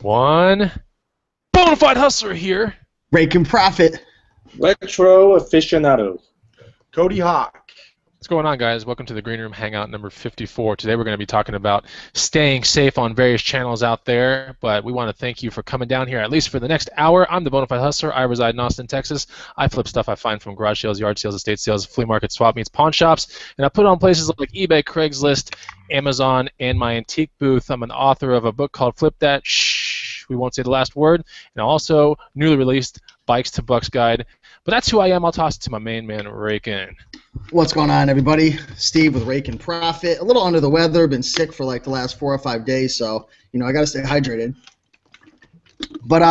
One. Bonafide hustler here. Rake and Profit. Retro aficionado. Cody Hawk. What's going on, guys? Welcome to the Green Room Hangout number 54. Today we're going to be talking about staying safe on various channels out there, but we want to thank you for coming down here at least for the next hour. I'm the Bonafide Hustler. I reside in Austin, Texas. I flip stuff I find from garage sales, yard sales, estate sales, flea markets, swap meets, pawn shops, and I put it on places like eBay, Craigslist, Amazon, and my antique booth. I'm an author of a book called Flip That. Shh, we won't say the last word. And also newly released Bikes to Bucks Guide. But that's who I am. I'll toss it to my main man, Rakin. What's going on, everybody? Steve with Rake and Profit. A little under the weather. Been sick for like the last 4 or 5 days, so I got to stay hydrated. But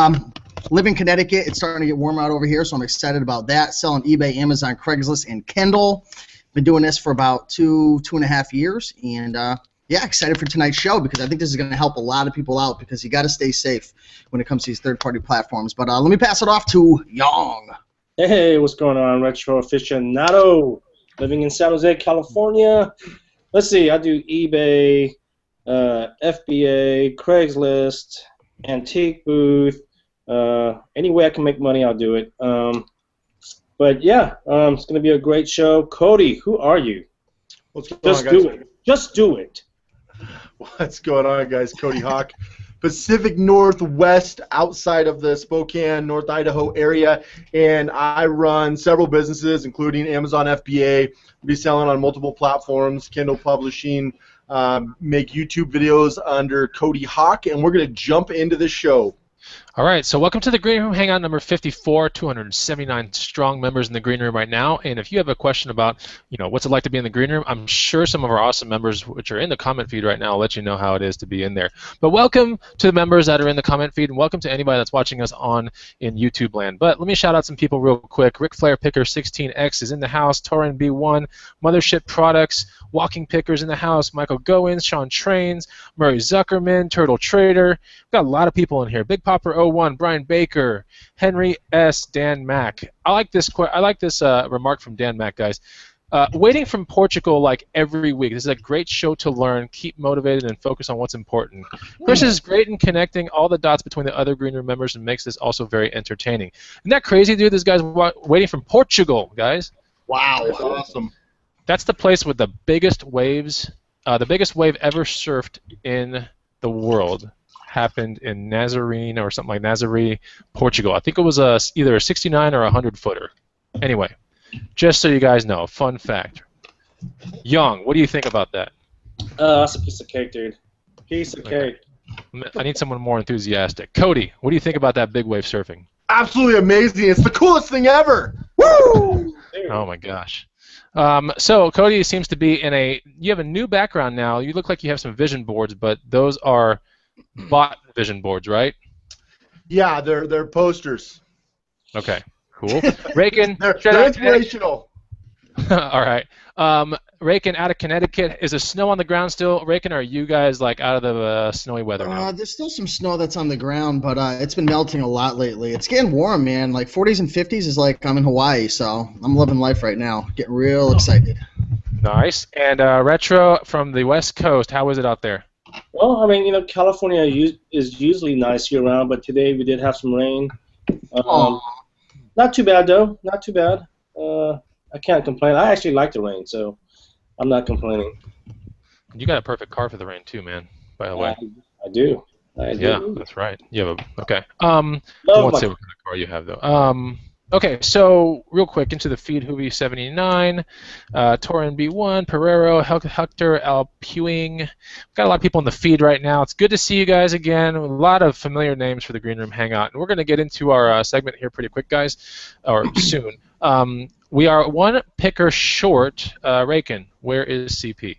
live in Connecticut. It's starting to get warmer out over here, so I'm excited about that. Selling eBay, Amazon, Craigslist, and Kindle. Been doing this for about 2.5 years, and yeah, excited for tonight's show because I think this is going to help a lot of people out because you got to stay safe when it comes to these third-party platforms. But let me pass it off to Yang. Hey, what's going on, Retro aficionado? Living in San Jose, California. Let's see, I do eBay, FBA, Craigslist, antique booth. Any way I can make money, I'll do it. But yeah, it's going to be a great show. Cody, who are you? What's going Just on, guys? do it. Just do it. What's going on, guys? Cody Hawk. Pacific Northwest, outside of the Spokane, North Idaho area, and I run several businesses, including Amazon FBA. We'll be selling on multiple platforms, Kindle publishing, make YouTube videos under Cody Hawk, and we're going to jump into the show. All right, so welcome to the Green Room Hangout number 54, 279 strong members in the Green Room right now. And if you have a question about, what's it like to be in the Green Room, I'm sure some of our awesome members, which are in the comment feed right now, will let you know how it is to be in there. But welcome to the members that are in the comment feed, and welcome to anybody that's watching us in YouTube land. But let me shout out some people real quick. Ric Flair Picker 16X is in the house. Torin B1, Mothership Products, Walking Pickers in the house. Michael Goins, Sean Trains, Murray Zuckerman, Turtle Trader. We've got a lot of people in here. Big Popper 01, Brian Baker, Henry S. Dan Mack. I like this remark from Dan Mack, guys. Waiting from Portugal like every week. This is a great show to learn. Keep motivated and focus on what's important. Chris is great in connecting all the dots between the other Green Room members and makes this also very entertaining. Isn't that crazy, dude? This guy's waiting from Portugal, guys. Wow. That's awesome. That's the place with the biggest waves, the biggest wave ever surfed in the world. Happened in Nazarene or something like Nazaré, Portugal. I think it was either a 69 or a 100-footer. Anyway, just so you guys know, fun fact. Young, what do you think about that? That's a piece of cake, dude. Piece of cake. I need someone more enthusiastic. Cody, what do you think about that big wave surfing? Absolutely amazing. It's the coolest thing ever. Woo! Oh my gosh. So Cody seems to be you have a new background now. You look like you have some vision boards, but those are bought vision boards, right? Yeah, they're posters. Okay, cool. Rakin, they're inspirational. All right. Rakin, out of Connecticut, is there snow on the ground still? Rakin, are you guys out of the snowy weather now? There's still some snow that's on the ground, but it's been melting a lot lately. It's getting warm, man. Like 40s and 50s is like I'm in Hawaii, so I'm living life right now. Getting real excited. Nice. And Retro from the West Coast, how is it out there? Well, I mean, California is usually nice year-round, but today we did have some rain. Not too bad, though. Not too bad. I can't complain. I actually like the rain, so I'm not complaining. You got a perfect car for the rain, too, man, by the way. I do. Yeah, that's right. You have okay. I won't say what kind of car you have, though. Okay, so real quick, into the feed, Hoovy 79, Torin B1, Pereiro, Hector, Al Pewing. We've got a lot of people in the feed right now. It's good to see you guys again. A lot of familiar names for the Green Room Hangout. And we're going to get into our segment here pretty quick, guys, or soon. We are one picker short. Rakin, where is CP?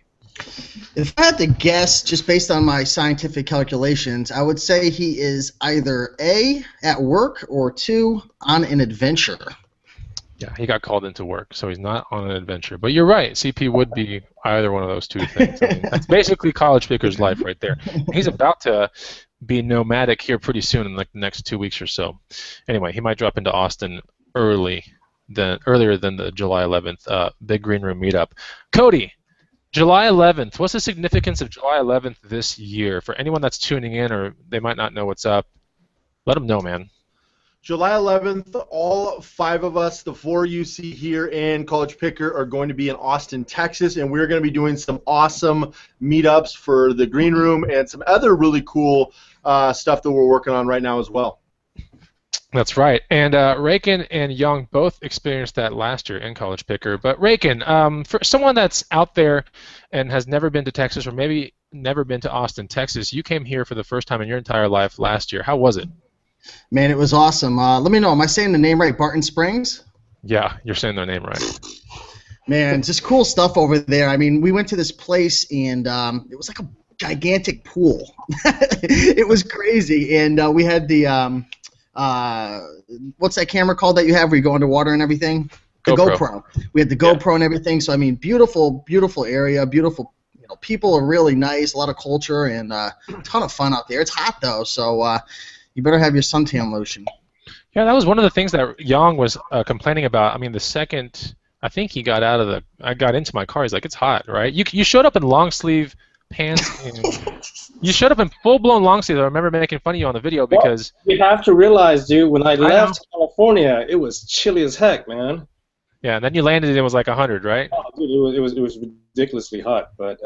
If I had to guess, just based on my scientific calculations, I would say he is either A, at work, or 2, on an adventure. Yeah, he got called into work, so he's not on an adventure. But you're right, CP would be either one of those two things. I mean, that's basically college picker's life right there. He's about to be nomadic here pretty soon in like the next 2 weeks or so. Anyway, he might drop into Austin earlier than the July 11th Big Green Room meetup. Cody, July 11th. What's the significance of July 11th this year? For anyone that's tuning in or they might not know what's up, let them know, man. July 11th, all 5 of us, the 4 you see here in College Picker, are going to be in Austin, Texas, and we're going to be doing some awesome meetups for the Green Room and some other really cool stuff that we're working on right now as well. That's right. And Rakin and Young both experienced that last year in College Picker. But Rakin, for someone that's out there and has never been to Texas or maybe never been to Austin, Texas, you came here for the first time in your entire life last year. How was it? Man, it was awesome. Let me know, am I saying the name right? Barton Springs? Yeah, you're saying their name right. Man, just cool stuff over there. I mean, we went to this place, and it was like a gigantic pool. It was crazy. And we had the, what's that camera called that you have where you go underwater and everything? The GoPro. We had the GoPro and everything. So, I mean, beautiful, beautiful area, beautiful. You know, people are really nice, a lot of culture, and a ton of fun out there. It's hot, though, so you better have your suntan lotion. Yeah, that was one of the things that Yang was complaining about. I mean, the second I think he got I got into my car, he's like, it's hot, right? You showed up in long sleeve pants. You showed up in full blown long sleeves. I remember making fun of you on the video because you have to realize, dude, when I left California, it was chilly as heck, man. Yeah, and then you landed and it was like 100, right? Oh, dude, it was ridiculously hot. But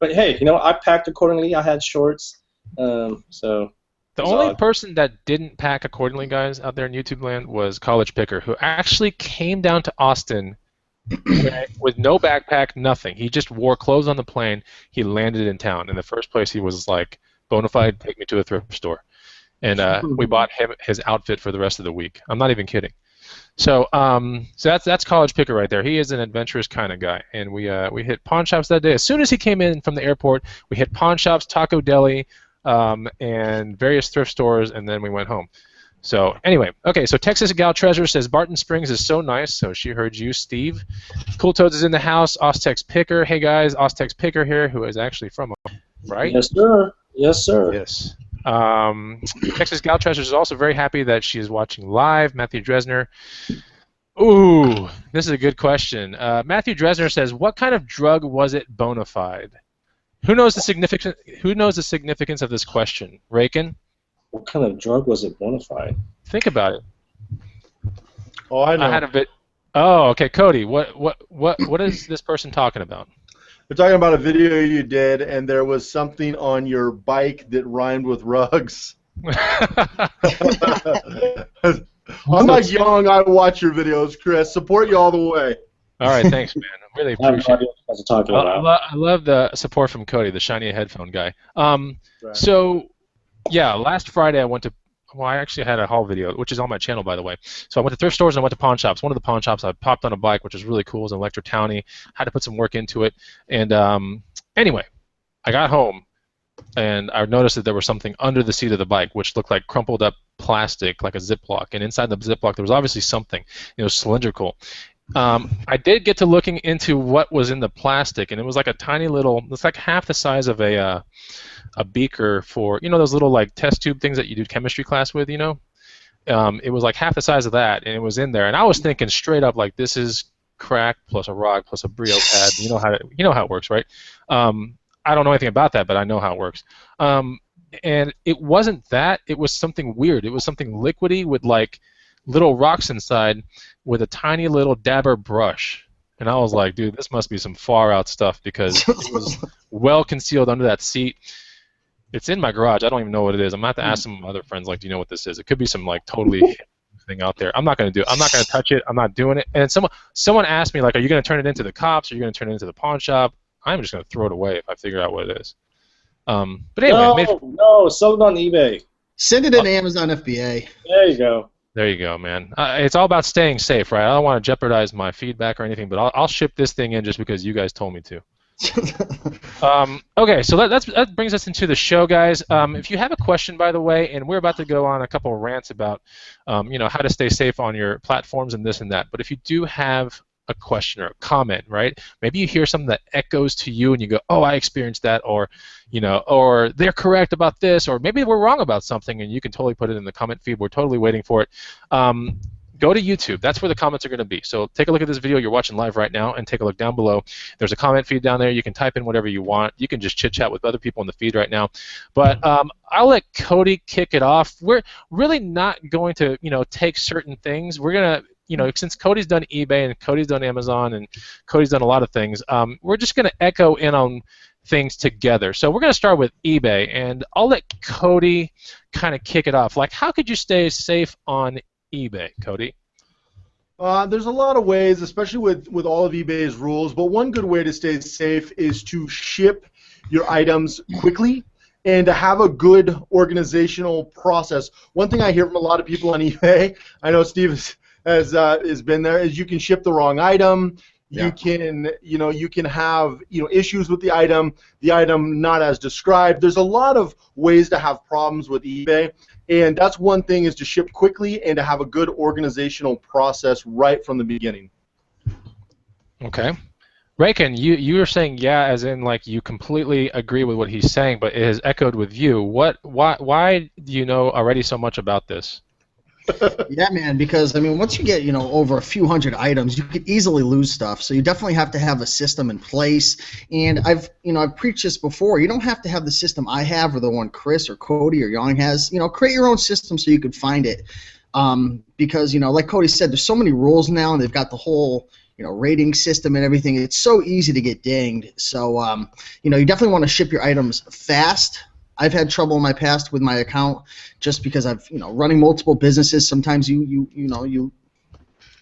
hey, you know, I packed accordingly. I had shorts, so. The only person that didn't pack accordingly, guys, out there in YouTube land was College Picker, who actually came down to Austin with no backpack, nothing. He just wore clothes on the plane. He landed in town. In the first place, he was like, bona fide, take me to a thrift store. And we bought him his outfit for the rest of the week. I'm not even kidding. So that's College Picker right there. He is an adventurous kind of guy. And we hit pawn shops that day. As soon as he came in from the airport, we hit pawn shops, Taco Deli, and various thrift stores, and then we went home. So anyway, okay, so Texas Gal Treasure says Barton Springs is so nice, so she heard you, Steve. Cool Toads is in the house. Ostex Picker, hey guys, Ostex Picker here, who is actually from, right? Yes, sir. Yes, sir. Yes. Texas Gal Treasure is also very happy that she is watching live. Matthew Dresner. Ooh, this is a good question. Matthew Dresner says, what kind of drug was it bona fide? Who knows the significance? Who knows the significance of this question? Rakin? What kind of drug was it bona fide? Think about it. Oh, I know. I had a bit. Oh, okay, Cody. What is this person talking about? They're talking about a video you did, and there was something on your bike that rhymed with rugs. I'm like Young. I watch your videos, Chris. Support you all the way. All right, thanks, man. I really appreciate it. I I love the support from Cody, the shiny headphone guy. Right. So, yeah, last Friday I went to. Well, I actually had a haul video, which is on my channel, by the way. So I went to thrift stores and I went to pawn shops. One of the pawn shops, I popped on a bike, which was really cool. It was an Electro Townie. Had to put some work into it. And anyway, I got home, and I noticed that there was something under the seat of the bike, which looked like crumpled up plastic, like a Ziploc. And inside the Ziploc, there was obviously something. It was cylindrical. I did get to looking into what was in the plastic, and it was like a tiny little. It's like half the size of a beaker for, you know, those little like test tube things that you do chemistry class with, you know. It was like half the size of that, and it was in there. And I was thinking straight up like, this is crack plus a rock plus a Brio pad. You know how it works, right? I don't know anything about that, but I know how it works. And it wasn't that. It was something weird. It was something liquidy with like little rocks inside with a tiny little dabber brush. And I was like, dude, this must be some far out stuff because it was well concealed under that seat. It's in my garage. I don't even know what it is. I'm going to have to ask some other friends, like, do you know what this is? It could be some like totally hidden thing out there. I'm not going to do it. I'm not going to touch it. I'm not doing it. And someone asked me, like, are you going to turn it into the cops? Or are you going to turn it into the pawn shop? I'm just going to throw it away if I figure out what it is. But anyway, no, sell it on eBay. Send it in Amazon FBA. There you go. There you go, man. It's all about staying safe, right? I don't want to jeopardize my feedback or anything, but I'll ship this thing in just because you guys told me to. Okay, so that brings us into the show, guys. If you have a question, by the way, and we're about to go on a couple of rants about, how to stay safe on your platforms and this and that. But if you do have a question or a comment, right? Maybe you hear something that echoes to you, and you go, "Oh, I experienced that," or, or they're correct about this, or maybe we're wrong about something, and you can totally put it in the comment feed. We're totally waiting for it. go to YouTube. That's where the comments are going to be. So take a look at this video you're watching live right now and take a look down below. There's a comment feed down there. You can type in whatever you want. You can just chit-chat with other people in the feed right now. But I'll let Cody kick it off. We're really not going to, take certain things. We're going to, since Cody's done eBay and Cody's done Amazon and Cody's done a lot of things, we're just going to echo in on things together. So we're going to start with eBay, and I'll let Cody kind of kick it off. Like, how could you stay safe on eBay, Cody? There's a lot of ways, especially with all of eBay's rules, but one good way to stay safe is to ship your items quickly and to have a good organizational process. One thing I hear from a lot of people on eBay, I know Steve has been there, is you can ship the wrong item. Yeah. You can have issues with the item not as described. There's a lot of ways to have problems with eBay, and that's one thing, is to ship quickly and to have a good organizational process right from the beginning. Okay. Raykin, you were saying yeah, as in like you completely agree with what he's saying, but it has echoed with you. Why do you know already so much about this? Yeah, man, because once you get over a few hundred items, you could easily lose stuff. So you definitely have to have a system in place. And I've preached this before. You don't have to have the system I have or the one Chris or Cody or Young has. Create your own system so you can find it. Because like Cody said, there's so many rules now, and they've got the whole rating system and everything. It's so easy to get dinged. So you definitely want to ship your items fast. I've had trouble in my past with my account just because I've running multiple businesses. Sometimes you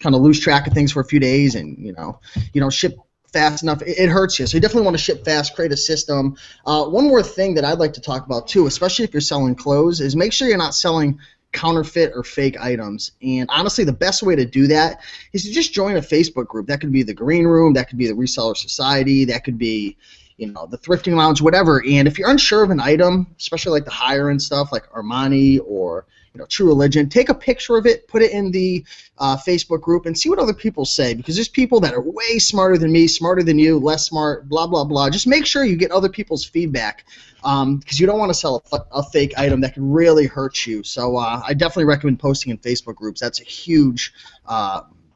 kind of lose track of things for a few days, and you don't ship fast enough. It hurts you. So you definitely want to ship fast, create a system. One more thing that I'd like to talk about too, especially if you're selling clothes, is make sure you're not selling counterfeit or fake items. And honestly, the best way to do that is to just join a Facebook group. That could be the Green Room, that could be the Reseller Society, that could be the Thrifting Lounge, whatever. And if you're unsure of an item, especially like the higher end stuff like Armani or True Religion, take a picture of it, put it in the Facebook group, and see what other people say, because there's people that are way smarter than me, smarter than you, less smart, blah, blah, blah. Just make sure you get other people's feedback, because you don't want to sell a fake item that can really hurt you. So I definitely recommend posting in Facebook groups. That's a huge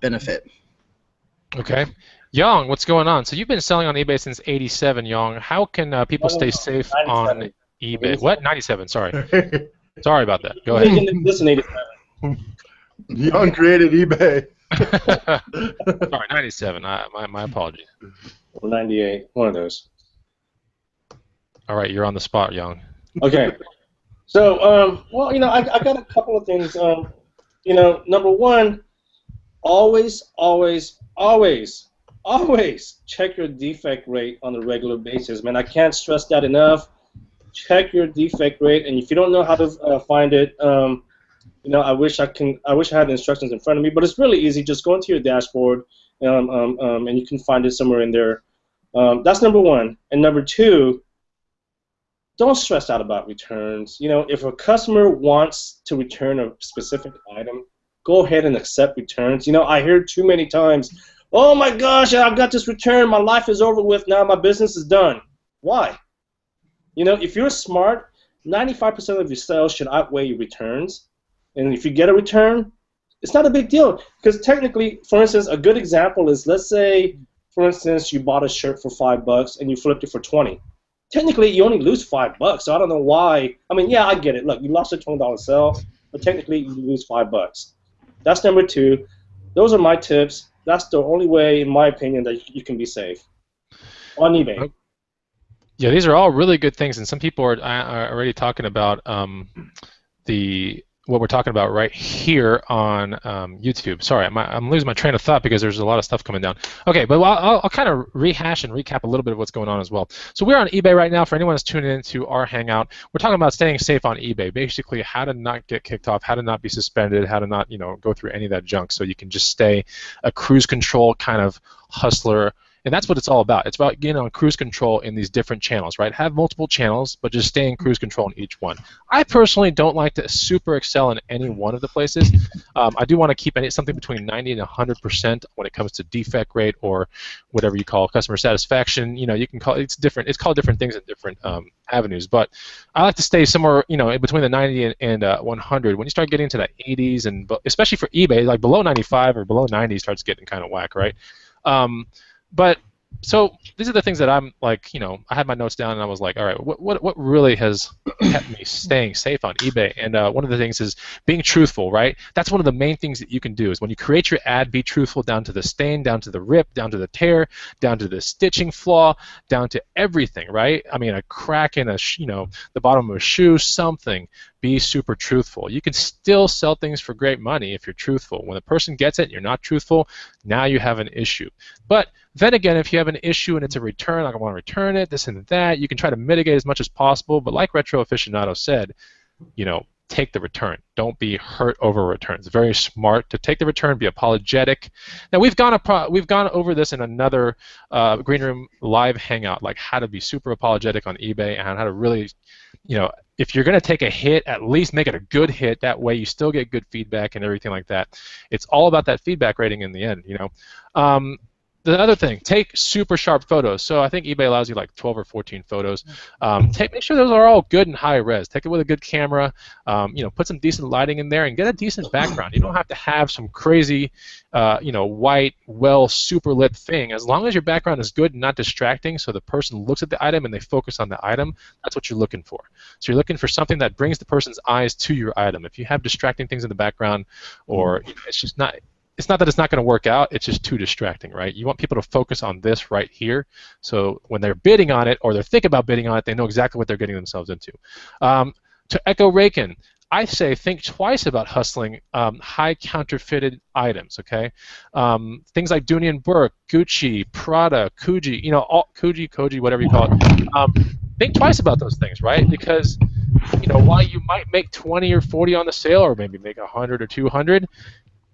benefit. Okay. Young, what's going on? So you've been selling on eBay since '87, Young. How can people stay safe on eBay? What? 97, sorry. Sorry about that. Go ahead. Listen, 87. Young created eBay. Sorry, 97. My apologies. Or 98. One of those. All right, you're on the spot, Young. Okay. So, well, I got a couple of things. Number one, always check your defect rate on a regular basis. Man, I can't stress that enough. Check your defect rate, and if you don't know how to find it, I wish I had the instructions in front of me, but it's really easy. Just go into your dashboard, and you can find it somewhere in there. That's number one. And number two, don't stress out about returns. If a customer wants to return a specific item, go ahead and accept returns. I hear too many times, oh my gosh, I've got this return, my life is over with now, my business is done. Why? If you're smart, 95% of your sales should outweigh your returns. And if you get a return, it's not a big deal. Because technically, for instance, a good example is, let's say, for instance, you bought a shirt for $5 and you flipped it for 20. Technically, you only lose $5, so I don't know why. Yeah, I get it. Look, you lost a $20 sale, but technically you lose $5. That's number two. Those are my tips. That's the only way, in my opinion, that you can be safe on eBay. Yeah, these are all really good things, and some people are already talking about what we're talking about right here on YouTube. Sorry, I'm losing my train of thought because there's a lot of stuff coming down. Okay, but I'll kind of rehash and recap a little bit of what's going on as well. So we're on eBay right now. For anyone that's tuning into our Hangout, we're talking about staying safe on eBay. Basically, how to not get kicked off, how to not be suspended, how to not go through any of that junk, so you can just stay a cruise control kind of hustler And that's what it's all about. It's about getting on cruise control in these different channels, right? Have multiple channels, but just stay in cruise control in each one. I personally don't like to super excel in any one of the places. I do want to keep something between 90 and 100% when it comes to defect rate or whatever you call customer satisfaction. You know, you can call it's different. It's called different things in different avenues. But I like to stay somewhere, you know, in between the 90 and 100. When you start getting to the 80s, and especially for eBay, like below 95 or below 90 starts getting kind of whack, right? But so these are the things that I'm like, you know, I had my notes down and I was like, all right, what really has kept me staying safe on eBay? And one of the things is being truthful, right? That's one of the main things that you can do is when you create your ad, be truthful down to the stain, down to the rip, down to the tear, down to the stitching flaw, down to everything, right? I mean, a crack in the bottom of a shoe, something. Be super truthful. You can still sell things for great money if you're truthful. When the person gets it and you're not truthful, now you have an issue. But then again, if you have an issue and it's a return, like I want to return it, this and that, you can try to mitigate as much as possible. But like Retro Aficionado said, you know, take the return. Don't be hurt over returns. Very smart to take the return, be apologetic. Now we've gone over this in another Green Room live hangout, like how to be super apologetic on eBay and how to really, you know, if you're going to take a hit, at least make it a good hit. That way you still get good feedback and everything like that. It's all about that feedback rating in the end, you know. The other thing, take super sharp photos. So I think eBay allows you like 12 or 14 photos. Make sure those are all good and high res. Take it with a good camera. You know, put some decent lighting in there and get a decent background. You don't have to have some crazy, you know, white, super lit thing. As long as your background is good and not distracting, so the person looks at the item and they focus on the item, that's what you're looking for. So you're looking for something that brings the person's eyes to your item. If you have distracting things in the background, or you know, it's just not. It's not that it's not going to work out, it's just too distracting, right? You want people to focus on this right here, so when they're bidding on it or they're thinking about bidding on it, they know exactly what they're getting themselves into. To echo Rakin, I say think twice about hustling high counterfeited items, okay? Things like Dooney and Burke, Gucci, Prada, Coogee, you know, all, Koji, whatever you call it. Think twice about those things, right? Because, you know, while you might make 20 or 40 on the sale, or maybe make 100 or 200,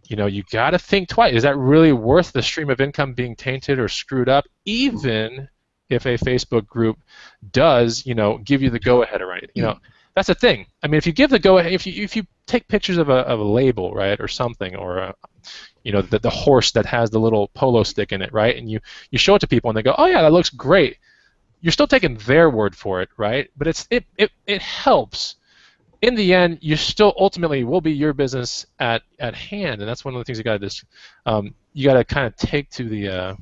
you know, you got to think twice. Is that really worth the stream of income being tainted or screwed up, even if a Facebook group does, you know, give you the go-ahead already? You know, that's the thing. I mean, if you give the go-ahead, if you take pictures of a label, right, or something, or you know, the horse that has the little polo stick in it, right, and you show it to people and they go, oh yeah, that looks great. You're still taking their word for it, right? But it helps. In the end, you still ultimately will be your business at hand, and that's one of the things you got to just you got to kind of take to the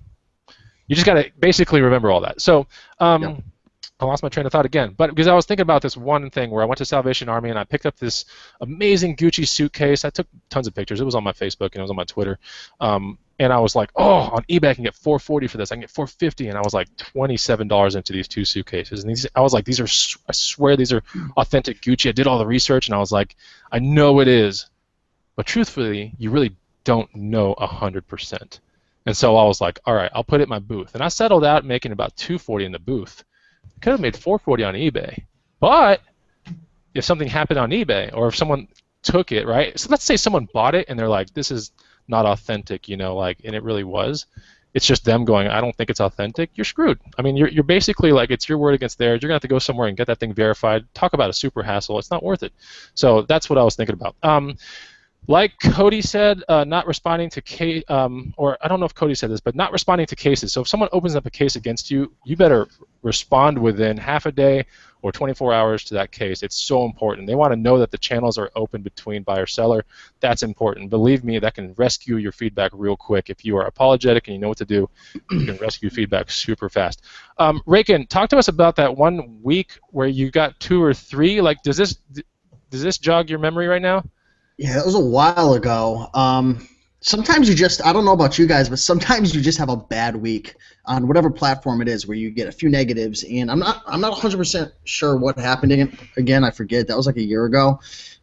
you just got to basically remember all that. So I lost my train of thought again, but because I was thinking about this one thing where I went to Salvation Army and I picked up this amazing Gucci suitcase. I took tons of pictures. It was on my Facebook and it was on my Twitter. And I was like, oh, on eBay I can get $440 for this. I can get $450, and I was like $27 into these two suitcases. And I was like, these are, I swear these are authentic Gucci. I did all the research, and I was like, I know it is, but truthfully, you really don't know 100%. And so I was like, all right, I'll put it in my booth. And I settled out making about $240 in the booth. I could have made $440 on eBay, but if something happened on eBay, or if someone took it, right? So let's say someone bought it, and they're like, this is not authentic, you know, like, and it really was. It's just them going, I don't think it's authentic. You're screwed. I mean, you're basically like, it's your word against theirs. You're gonna have to go somewhere and get that thing verified. Talk about a super hassle. It's not worth it. So that's what I was thinking about. Like Cody said, not responding to or I don't know if Cody said this, but not responding to cases. So if someone opens up a case against you, you better respond within half a day or 24 hours to that case. It's so important. They want to know that the channels are open between buyer-seller. That's important. Believe me, that can rescue your feedback real quick. If you are apologetic and you know what to do, you can rescue feedback super fast. Rakin, talk to us about that 1 week where you got 2 or 3. Like, does this jog your memory right now? Yeah, that was a while ago. Sometimes you just, I don't know about you guys, but sometimes you just have a bad week on whatever platform it is where you get a few negatives, and I'm not 100% sure what happened again. I forget. That was like a year ago.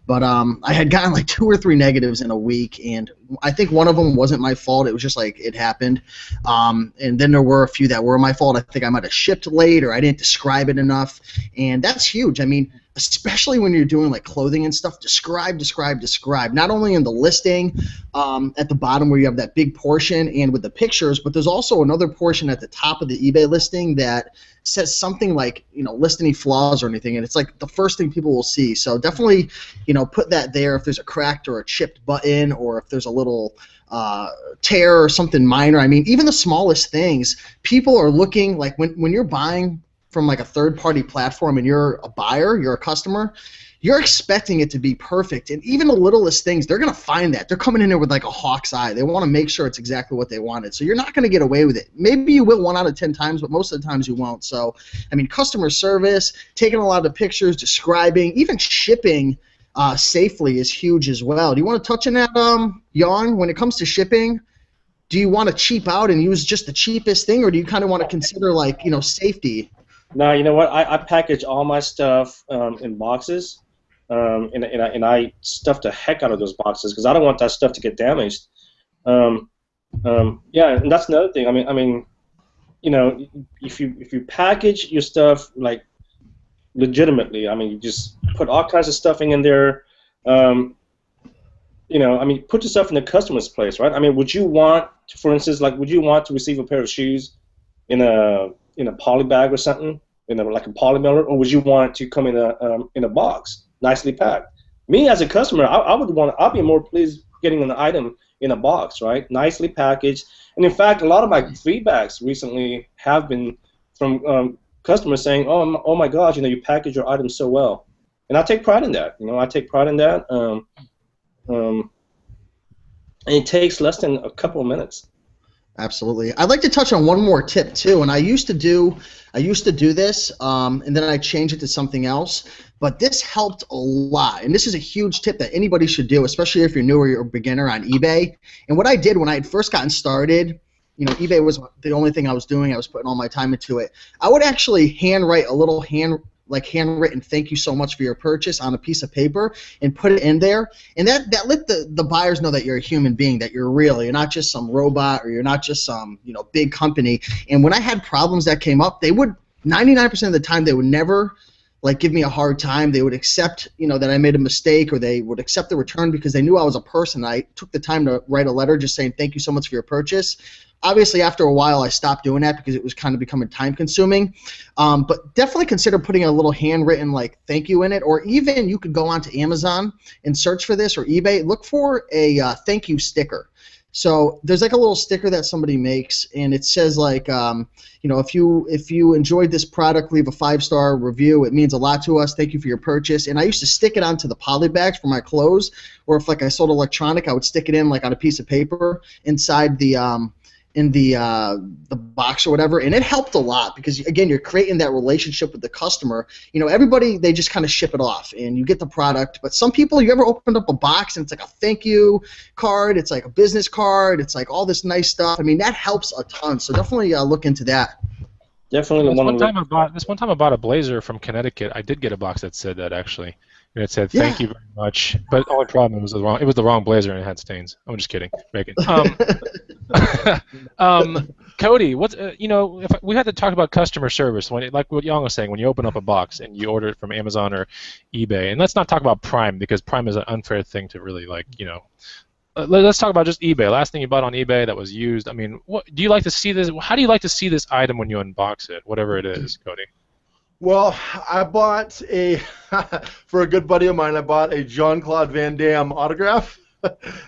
But I had gotten like 2 or 3 negatives in a week, and I think one of them wasn't my fault. It was just like it happened. And then there were a few that were my fault. I think I might have shipped late or I didn't describe it enough, and that's huge. I mean, especially when you're doing like clothing and stuff, describe. Not only in the listing at the bottom where you have that big portion and with the pictures, but there's also another portion at the top of the eBay listing that says something like, list any flaws or anything, and it's like the first thing people will see. So definitely, put that there if there's a cracked or a chipped button, or if there's a little tear or something minor. I mean, even the smallest things, people are looking, like when you're buying from like a third-party platform and you're a buyer, you're a customer, you're expecting it to be perfect. And even the littlest things, they're going to find that. They're coming in there with like a hawk's eye. They want to make sure it's exactly what they wanted. So you're not going to get away with it. Maybe you will 1 out of 10 times, but most of the times you won't. So, I mean, customer service, taking a lot of pictures, describing, even shipping safely is huge as well. Do you want to touch on that, Jan? When it comes to shipping, do you want to cheap out and use just the cheapest thing, or do you kind of want to consider like, safety? No, you know what? I package all my stuff in boxes. And I stuff the heck out of those boxes because I don't want that stuff to get damaged. Yeah, and that's another thing. I mean, if you package your stuff like legitimately, I mean, you just put all kinds of stuffing in there. I mean, put yourself in the customer's place, right? I mean, would you want, for instance, like, would you want to receive a pair of shoes in a poly bag or something, like a poly mailer, or would you want to come in a box? Nicely packed. Me as a customer, I'll be more pleased getting an item in a box, right? Nicely packaged. And in fact, a lot of my feedbacks recently have been from customers saying, "Oh my gosh, you package your items so well," and I take pride in that. I take pride in that. And it takes less than a couple of minutes. Absolutely. I'd like to touch on one more tip too, and I used to do this, and then I changed it to something else. But this helped a lot, and this is a huge tip that anybody should do, especially if you're new or you're a beginner on eBay. And what I did when I had first gotten started, eBay was the only thing I was doing. I was putting all my time into it. I would actually handwrite a little handwritten "thank you so much for your purchase" on a piece of paper and put it in there, and that let the buyers know that you're a human being, that you're real, you're not just some robot, or you're not just some big company. And when I had problems that came up, they would 99% of the time they would never give me a hard time. They would accept that I made a mistake, or they would accept the return because they knew I was a person. I took the time to write a letter just saying thank you so much for your purchase. Obviously, after a while, I stopped doing that because it was kind of becoming time-consuming. But definitely consider putting a little handwritten thank you in it, or even you could go onto Amazon and search for this, or eBay. Look for a thank you sticker. So there's a little sticker that somebody makes, and it says if you enjoyed this product, leave a 5-star review. It means a lot to us. Thank you for your purchase. And I used to stick it onto the poly bags for my clothes, or if I sold electronic, I would stick it in on a piece of paper inside the box or whatever, and it helped a lot because, again, you're creating that relationship with the customer. Everybody, they just kind of ship it off and you get the product, but some people, you ever opened up a box and it's like a thank you card, it's like a business card, it's like all this nice stuff. I mean, that helps a ton, so definitely look into that. Definitely. This one time I bought a blazer from Connecticut. I did get a box that said that, actually. And it said, "Thank you very much." But the only problem was it was the wrong blazer and it had stains. I'm just kidding. Megan. Cody, if we had to talk about customer service, like what Yang was saying, when you open up a box and you order it from Amazon or eBay, and let's not talk about Prime because Prime is an unfair thing to really let's talk about just eBay. Last thing you bought on eBay that was used. I mean, what do you like to see this? How do you like to see this item when you unbox it, whatever it is, Cody? Well, I bought for a good buddy of mine, I bought a Jean-Claude Van Damme autograph.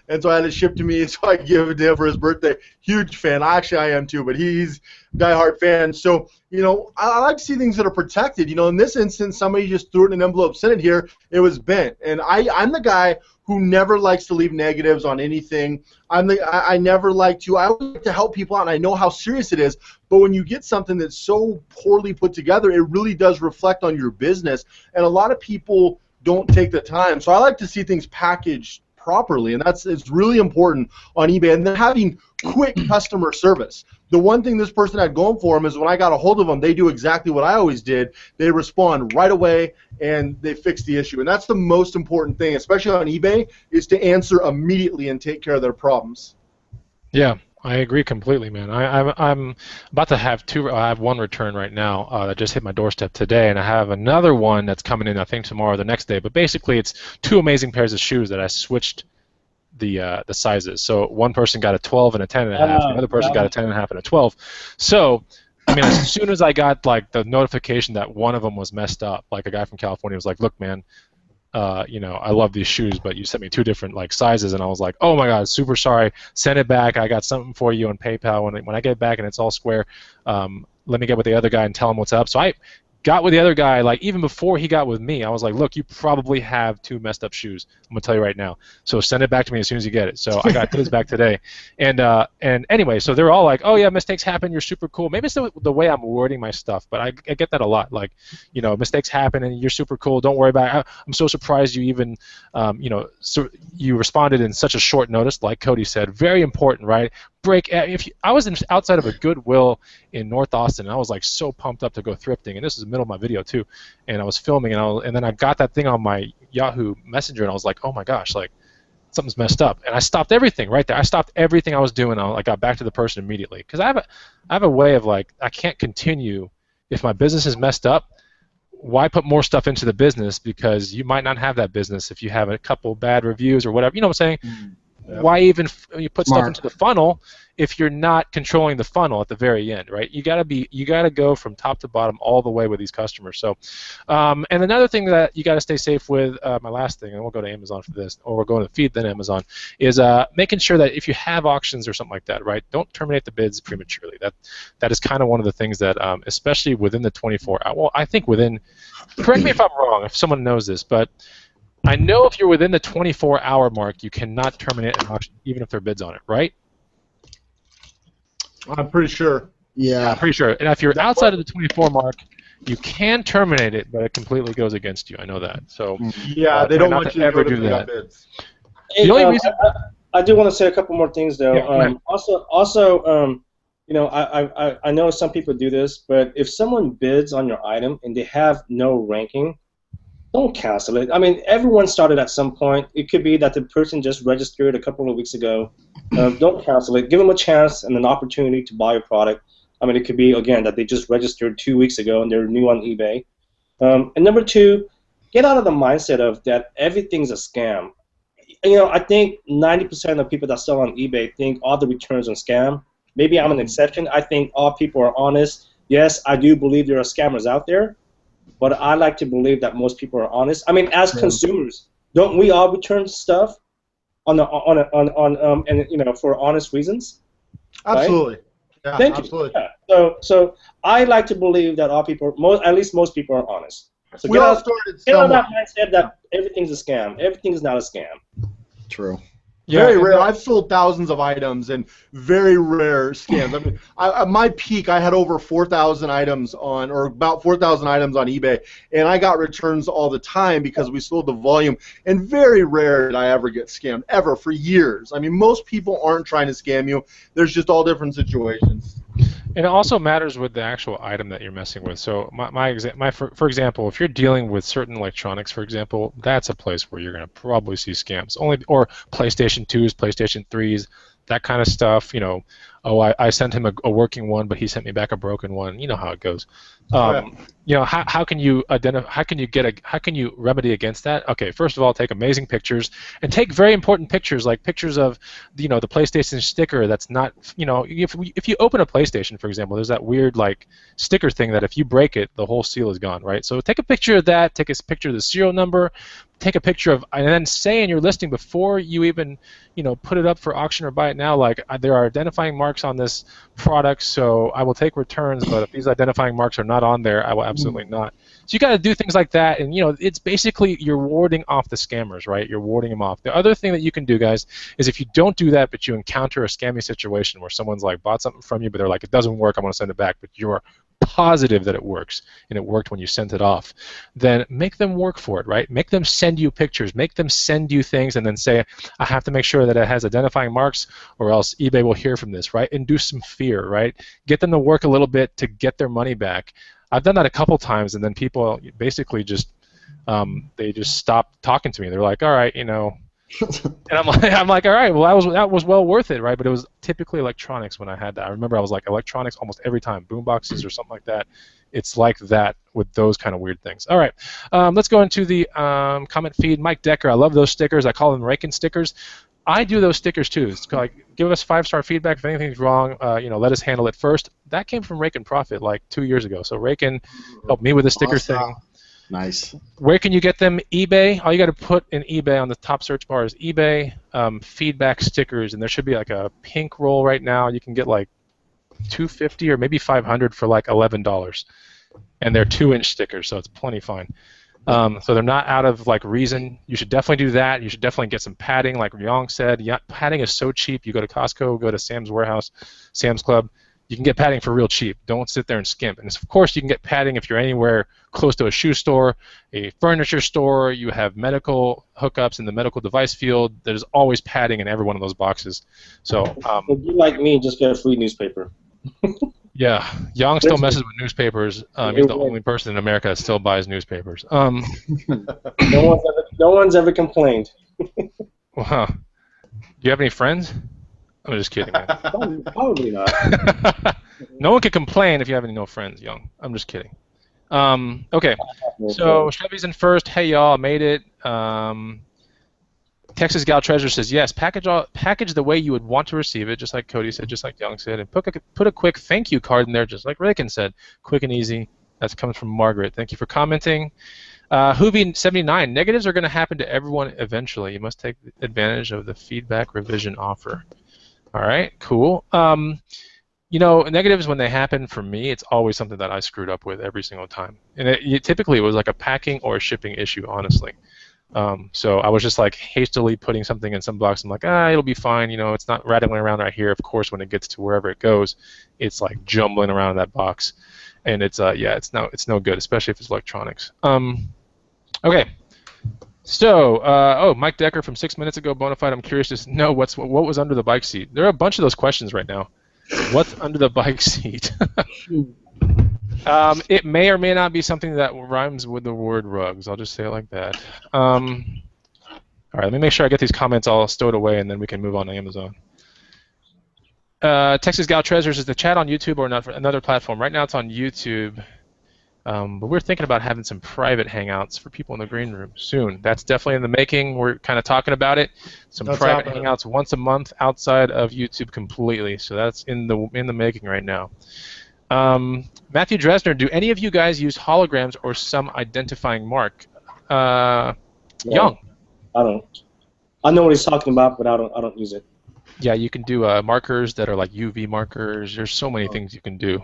And so I had it shipped to me so I could give it to him for his birthday. Huge fan. Actually, I am too, but he's a diehard fan. So, I like to see things that are protected. In this instance, somebody just threw it in an envelope, sent it here. It was bent. And I'm the guy who never likes to leave negatives on anything. I never like to. I always like to help people out, and I know how serious it is. But when you get something that's so poorly put together, it really does reflect on your business. And a lot of people don't take the time. So I like to see things packaged properly, and it's really important on eBay. And then having quick customer service. The one thing this person had going for them is when I got a hold of them, they do exactly what I always did. They respond right away, and they fix the issue. And that's the most important thing, especially on eBay, is to answer immediately and take care of their problems. Yeah, I agree completely, man. I'm about to have two. I have one return right now that just hit my doorstep today, and I have another one that's coming in, I think, tomorrow or the next day. But basically, it's two amazing pairs of shoes that I switched the sizes. So one person got a 12 and a 10 and a half, and the other person got a 10 and a half and a 12. So, I mean, as soon as I got like the notification that one of them was messed up, like a guy from California was like, "Look, man, you know, I love these shoes, but you sent me two different like sizes," and I was like, "Oh my God, super sorry. Send it back. I got something for you on PayPal. When I get it back and it's all square, let me get with the other guy and tell him what's up." So I got with the other guy, like even before he got with me, I was like, "Look, you probably have two messed up shoes. I'm gonna tell you right now. So send it back to me as soon as you get it." So I got his back today, and anyway, so they're all like, "Oh yeah, mistakes happen. You're super cool." Maybe it's the way I'm wording my stuff, but I get that a lot. Like, you know, mistakes happen and you're super cool. Don't worry about it. I'm so surprised you even, you know, so you responded in such a short notice. Like Cody said, very important, right? I was outside of a Goodwill in North Austin, and I was like so pumped up to go thrifting, and this is the middle of my video too, and I was filming, and then I got that thing on my Yahoo Messenger, and I was like, oh my gosh, like something's messed up, and I stopped everything right there. I stopped everything I was doing. I got back to the person immediately because I have a way of like I can't continue if my business is messed up. Why put more stuff into the business because you might not have that business if you have a couple bad reviews or whatever. You know what I'm saying? Yeah. Why even you put stuff Smart. into the funnel if you're not controlling the funnel at the very end, right? You gotta go from top to bottom all the way with these customers. So, and another thing that you gotta stay safe with, my last thing, and we'll go to Amazon for this, or we're going to feed then Amazon, is making sure that if you have auctions or something like that, right? Don't terminate the bids prematurely. That is kind of one of the things that, especially within the 24-hour. Well, I think within. Correct me if I'm wrong, if someone knows this, but I know if you're within the 24-hour mark, you cannot terminate an auction, even if there are bids on it, right? I'm pretty sure. Yeah. I'm pretty sure. And if you're outside of the 24 mark, you can terminate it, but it completely goes against you. I know that. So Yeah, they try don't not want to you to ever go to do pick up that. bids. Hey, The only reason. I do want to say a couple more things though. Yeah, go ahead. Also, you know, I know some people do this, but if someone bids on your item and they have no ranking, don't cancel it. I mean, everyone started at some point. It could be that the person just registered a couple of weeks ago. Don't cancel it. Give them a chance and an opportunity to buy your product. I mean, it could be, again, that they just registered 2 weeks ago and they're new on eBay. And number two, get out of the mindset of that everything's a scam. You know, I think 90% of people that sell on eBay think all the returns are scam. Maybe I'm an exception. I think all people are honest. Yes, I do believe there are scammers out there. But I like to believe that most people are honest. I mean, as consumers, don't we all return stuff and you know, for honest reasons? Absolutely. Right? Yeah, Thank absolutely. you. Yeah. So I like to believe that all people, at least most people, are honest. So We all started get out of somewhere. that mindset that everything's a scam. Everything is not a scam. True. Yeah, Very rare. I've sold thousands of items and very rare scams. I mean, at my peak, I had over 4,000 items on, or about 4,000 items on eBay, and I got returns all the time because we sold the volume. And very rare did I ever get scammed, ever, for years. I mean, most people aren't trying to scam you. There's just all different situations. And it also matters with the actual item that you're messing with. So for example, if you're dealing with certain electronics, for example, that's a place where you're going to probably see scams. Or PlayStation 2s, PlayStation 3s, that kind of stuff. You know, oh, I sent him a working one, but he sent me back a broken one. You know how it goes. You know, how can you identify? How can you remedy against that? Okay, first of all, take amazing pictures and take very important pictures, like pictures of, you know, the PlayStation sticker. That's not, you know, if you open a PlayStation, for example, there's that weird like sticker thing that if you break it, the whole seal is gone, right? So take a picture of that. Take a picture of the serial number. Take a picture of, and then say in your listing before you even, you know, put it up for auction or buy it now, like there are identifying marks on this product, so I will take returns, but if these identifying marks are not on there, I will absolutely not. So you got to do things like that, and you know, it's basically you're warding off the scammers, right? You're warding them off. The other thing that you can do, guys, is if you don't do that, but you encounter a scammy situation where someone's like bought something from you, but they're like, it doesn't work, I want to send it back, but you're positive that it works and it worked when you sent it off, then make them work for it, right? Make them send you pictures, make them send you things, and then say, I have to make sure that it has identifying marks or else eBay will hear from this, right? Induce some fear, right? Get them to work a little bit to get their money back. I've done that a couple times, and then people basically just they just stop talking to me. They're like, all right, you know, And I'm like, all right, well, that was well worth it, right? But it was typically electronics when I had that. I remember I was like electronics almost every time, boom boxes or something like that. It's like that with those kind of weird things. All right, let's go into the comment feed. Mike Decker, I love those stickers. I call them Rakin stickers. I do those stickers too. It's like, give us 5-star feedback if anything's wrong. Let us handle it first. That came from Rakin Profit like 2 years ago. So Rakin helped me with the sticker thing. Nice. Where can you get them? eBay. All you got to put in eBay on the top search bar is eBay feedback stickers, and there should be like a pink roll right now. You can get like $250 or maybe $500 for like $11, and they're 2-inch stickers, so it's plenty fine. So they're not out of like reason. You should definitely do that. You should definitely get some padding, like Ryong said. Yeah, padding is so cheap. You go to Costco, go to Sam's Warehouse, Sam's Club. You can get padding for real cheap. Don't sit there and skimp. And of course, you can get padding if you're anywhere close to a shoe store, a furniture store. You have medical hookups in the medical device field. There's always padding in every one of those boxes. So if you like me, just get a free newspaper. Yeah, Yang still messes with newspapers. He's the only person in America that still buys newspapers. No one's ever complained. Wow. Do you have any friends? I'm just kidding, man. Probably not. No one can complain if you have no friends, Young. I'm just kidding. Okay, so Chevy's in first. Hey, y'all, I made it. Texas Gal Treasure says, yes, package the way you would want to receive it, just like Cody said, just like Young said, and put a quick thank you card in there, just like Rakin said. Quick and easy. That comes from Margaret. Thank you for commenting. Hoovy79, negatives are going to happen to everyone eventually. You must take advantage of the feedback revision offer. All right, cool. Negatives, when they happen for me, it's always something that I screwed up with every single time. And typically it was like a packing or a shipping issue, honestly. So I was just like hastily putting something in some box. I'm like, it'll be fine. It's not rattling around right here. Of course, when it gets to wherever it goes, it's like jumbling around in that box. And it's no good, especially if it's electronics. Okay. So, Mike Decker from 6 minutes ago, Bonafide. I'm curious to know what was under the bike seat. There are a bunch of those questions right now. What's under the bike seat? It may or may not be something that rhymes with the word rugs. I'll just say it like that. All right, let me make sure I get these comments all stowed away, and then we can move on to Amazon. Texas Gal Treasures, is the chat on YouTube or not for another platform? Right now it's on YouTube. But we're thinking about having some private hangouts for people in the green room soon. That's definitely in the making. We're kind of talking about it. That's private hangouts once a month outside of YouTube completely. So that's in the making right now. Matthew Dresner, do any of you guys use holograms or some identifying mark? Young. I don't. I know what he's talking about, but I don't use it. Yeah, you can do markers that are like UV markers. There's so many things you can do.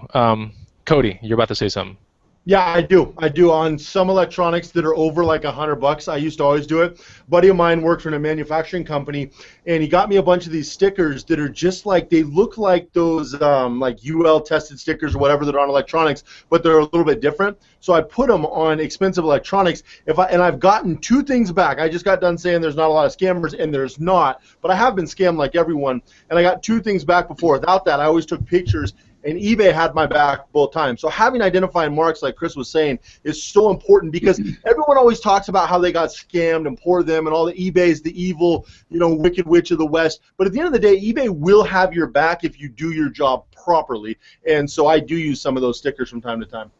Cody, you're about to say something. Yeah, I do. On some electronics that are over like $100. I used to always do it. A buddy of mine worked for a manufacturing company, and he got me a bunch of these stickers that are just like, they look like those like UL tested stickers or whatever that are on electronics, but they're a little bit different. So I put them on expensive electronics. And I've gotten 2 things back. I just got done saying there's not a lot of scammers, and there's not, but I have been scammed like everyone. And I got 2 things back before. Without that, I always took pictures. And eBay had my back both times. So having identifying marks, like Chris was saying, is so important, because everyone always talks about how they got scammed and poor them, and all the eBay's the evil, wicked witch of the West. But at the end of the day, eBay will have your back if you do your job properly. And so I do use some of those stickers from time to time.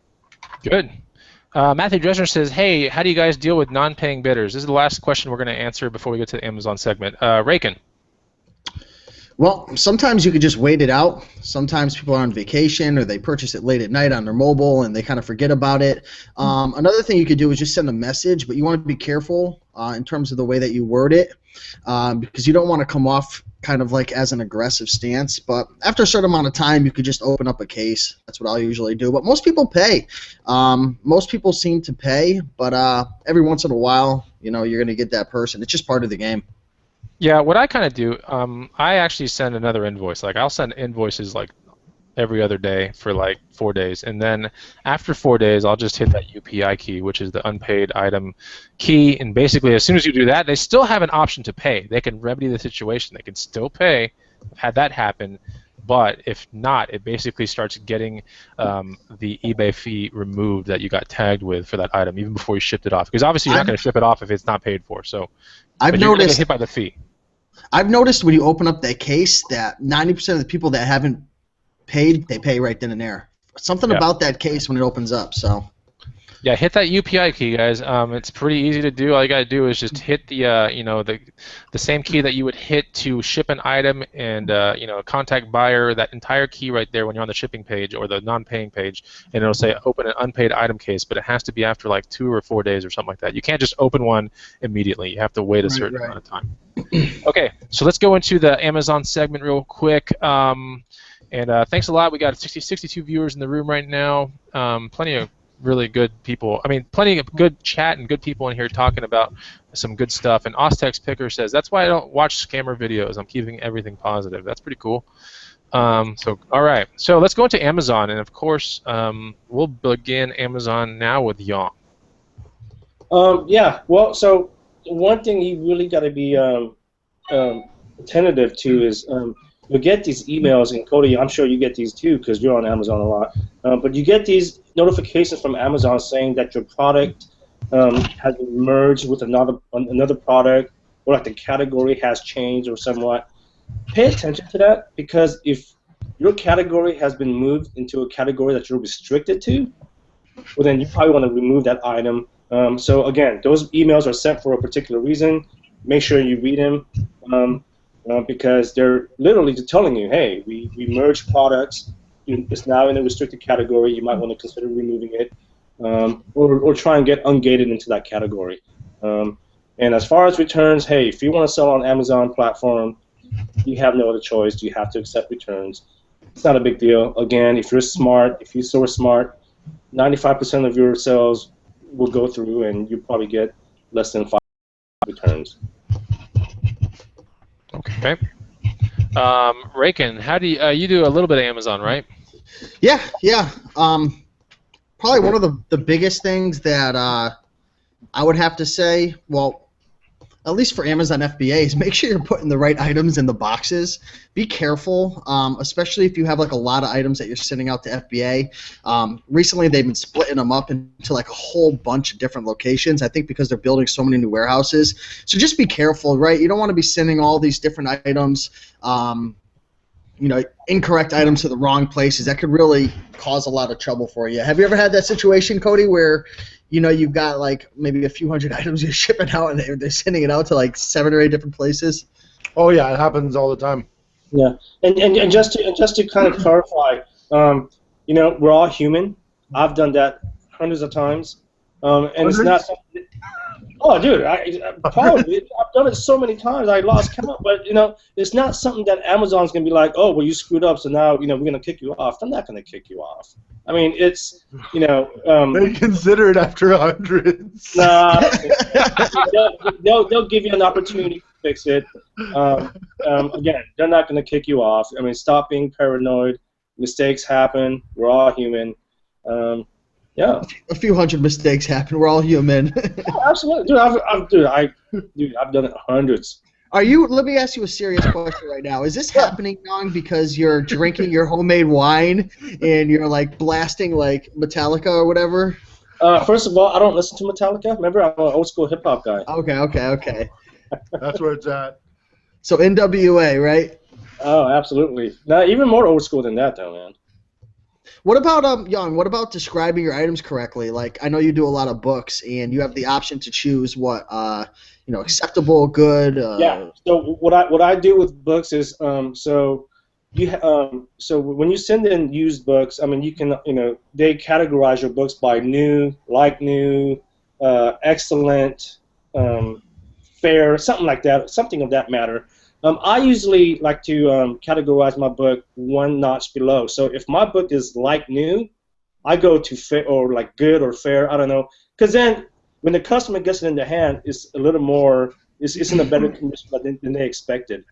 Good. Matthew Dresner says, hey, how do you guys deal with non-paying bidders? This is the last question we're going to answer before we get to the Amazon segment. Rakin. Well, sometimes you could just wait it out. Sometimes people are on vacation, or they purchase it late at night on their mobile and they kind of forget about it. Another thing you could do is just send a message, but you want to be careful in terms of the way that you word it, because you don't want to come off kind of like as an aggressive stance. But after a certain amount of time, you could just open up a case. That's what I'll usually do. But most people pay. Most people seem to pay, but every once in a while, you're going to get that person. It's just part of the game. Yeah, what I kind of do, I actually send another invoice. Like, I'll send invoices like every other day for like 4 days, and then after 4 days, I'll just hit that UPI key, which is the unpaid item key. And basically, as soon as you do that, they still have an option to pay. They can remedy the situation. They can still pay. I've had that happen. But if not, it basically starts getting the eBay fee removed that you got tagged with for that item even before you shipped it off. Because obviously you're not going to ship it off if it's not paid for. So, I've but you're going to get noticed hit by the fee. I've noticed when you open up that case that 90% of the people that haven't paid, they pay right then and there. Something about that case when it opens up. So. Yeah, hit that UPI key, guys. It's pretty easy to do. All you gotta do is just hit the the same key that you would hit to ship an item and contact buyer. That entire key right there when you're on the shipping page or the non-paying page, and it'll say open an unpaid item case. But it has to be after like 2 or 4 days or something like that. You can't just open one immediately. You have to wait a certain amount of time. Okay, so let's go into the Amazon segment real quick. Thanks a lot. We got 62 viewers in the room right now. Plenty of really good people. I mean, plenty of good chat and good people in here talking about some good stuff. And Ostex Picker says, that's why I don't watch scammer videos. I'm keeping everything positive. That's pretty cool. All right. So let's go into Amazon. And, of course, we'll begin Amazon now with Yang. Yeah. Well, so one thing you really got to be attentive to is you'll get these emails, and Cody, I'm sure you get these too because you're on Amazon a lot. But you get these notifications from Amazon saying that your product has been merged with another product, or like the category has changed or somewhat. Pay attention to that, because if your category has been moved into a category that you're restricted to, well then you probably want to remove that item. So again, those emails are sent for a particular reason. Make sure you read them. Because they're literally telling you, hey, we merged products. It's now in a restricted category. You might want to consider removing it, or try and get ungated into that category. And as far as returns, hey, if you want to sell on Amazon platform, you have no other choice. You have to accept returns. It's not a big deal. Again, if you're smart, if you source smart, 95% of your sales will go through, and you probably get less than 5 returns. Okay. Raken, how do you do a little bit of Amazon, right? Yeah. Probably one of the biggest things that I would have to say, well, at least for Amazon FBA, is make sure you're putting the right items in the boxes. Be careful, especially if you have like a lot of items that you're sending out to FBA. Recently, they've been splitting them up into like a whole bunch of different locations, I think because they're building so many new warehouses. So just be careful, right? You don't want to be sending all these different items, incorrect items to the wrong places. That could really cause a lot of trouble for you. Have you ever had that situation, Cody, where you've got like maybe a few hundred items you're shipping out, and they're sending it out to like 7 or 8 different places? Oh yeah, it happens all the time. Yeah, and just to kind of clarify, we're all human. I've done that hundreds of times, and Hundreds? it's not. Oh, dude, I've done it so many times I lost count. But it's not something that Amazon's gonna be like, oh, well, you screwed up, so now we're gonna kick you off. They're not gonna kick you off. I mean, it's They consider it after hundreds. Nah, they'll give you an opportunity to fix it. Again, they're not gonna kick you off. I mean, stop being paranoid. Mistakes happen. We're all human. Yeah. A few hundred mistakes happen. We're all human. Oh, absolutely, dude. I've done it hundreds. Let me ask you a serious question right now. Is this happening, Young, because you're drinking your homemade wine and you're like blasting like Metallica or whatever? First of all, I don't listen to Metallica. Remember, I'm an old school hip hop guy. Okay. That's where it's at. So NWA, right? Oh, absolutely. Now, even more old school than that, though, man. What about Young? What about describing your items correctly? Like, I know you do a lot of books, and you have the option to choose what acceptable, good. Yeah. So what I do with books is so when you send in used books, I mean you can they categorize your books by new, like new, excellent, fair, something like that, something of that matter. I usually like to categorize my book one notch below. So if my book is like new, I go to fair or like good or fair. I don't know, because then when the customer gets it in their hand, it's a little more. It's in a better condition than they expected.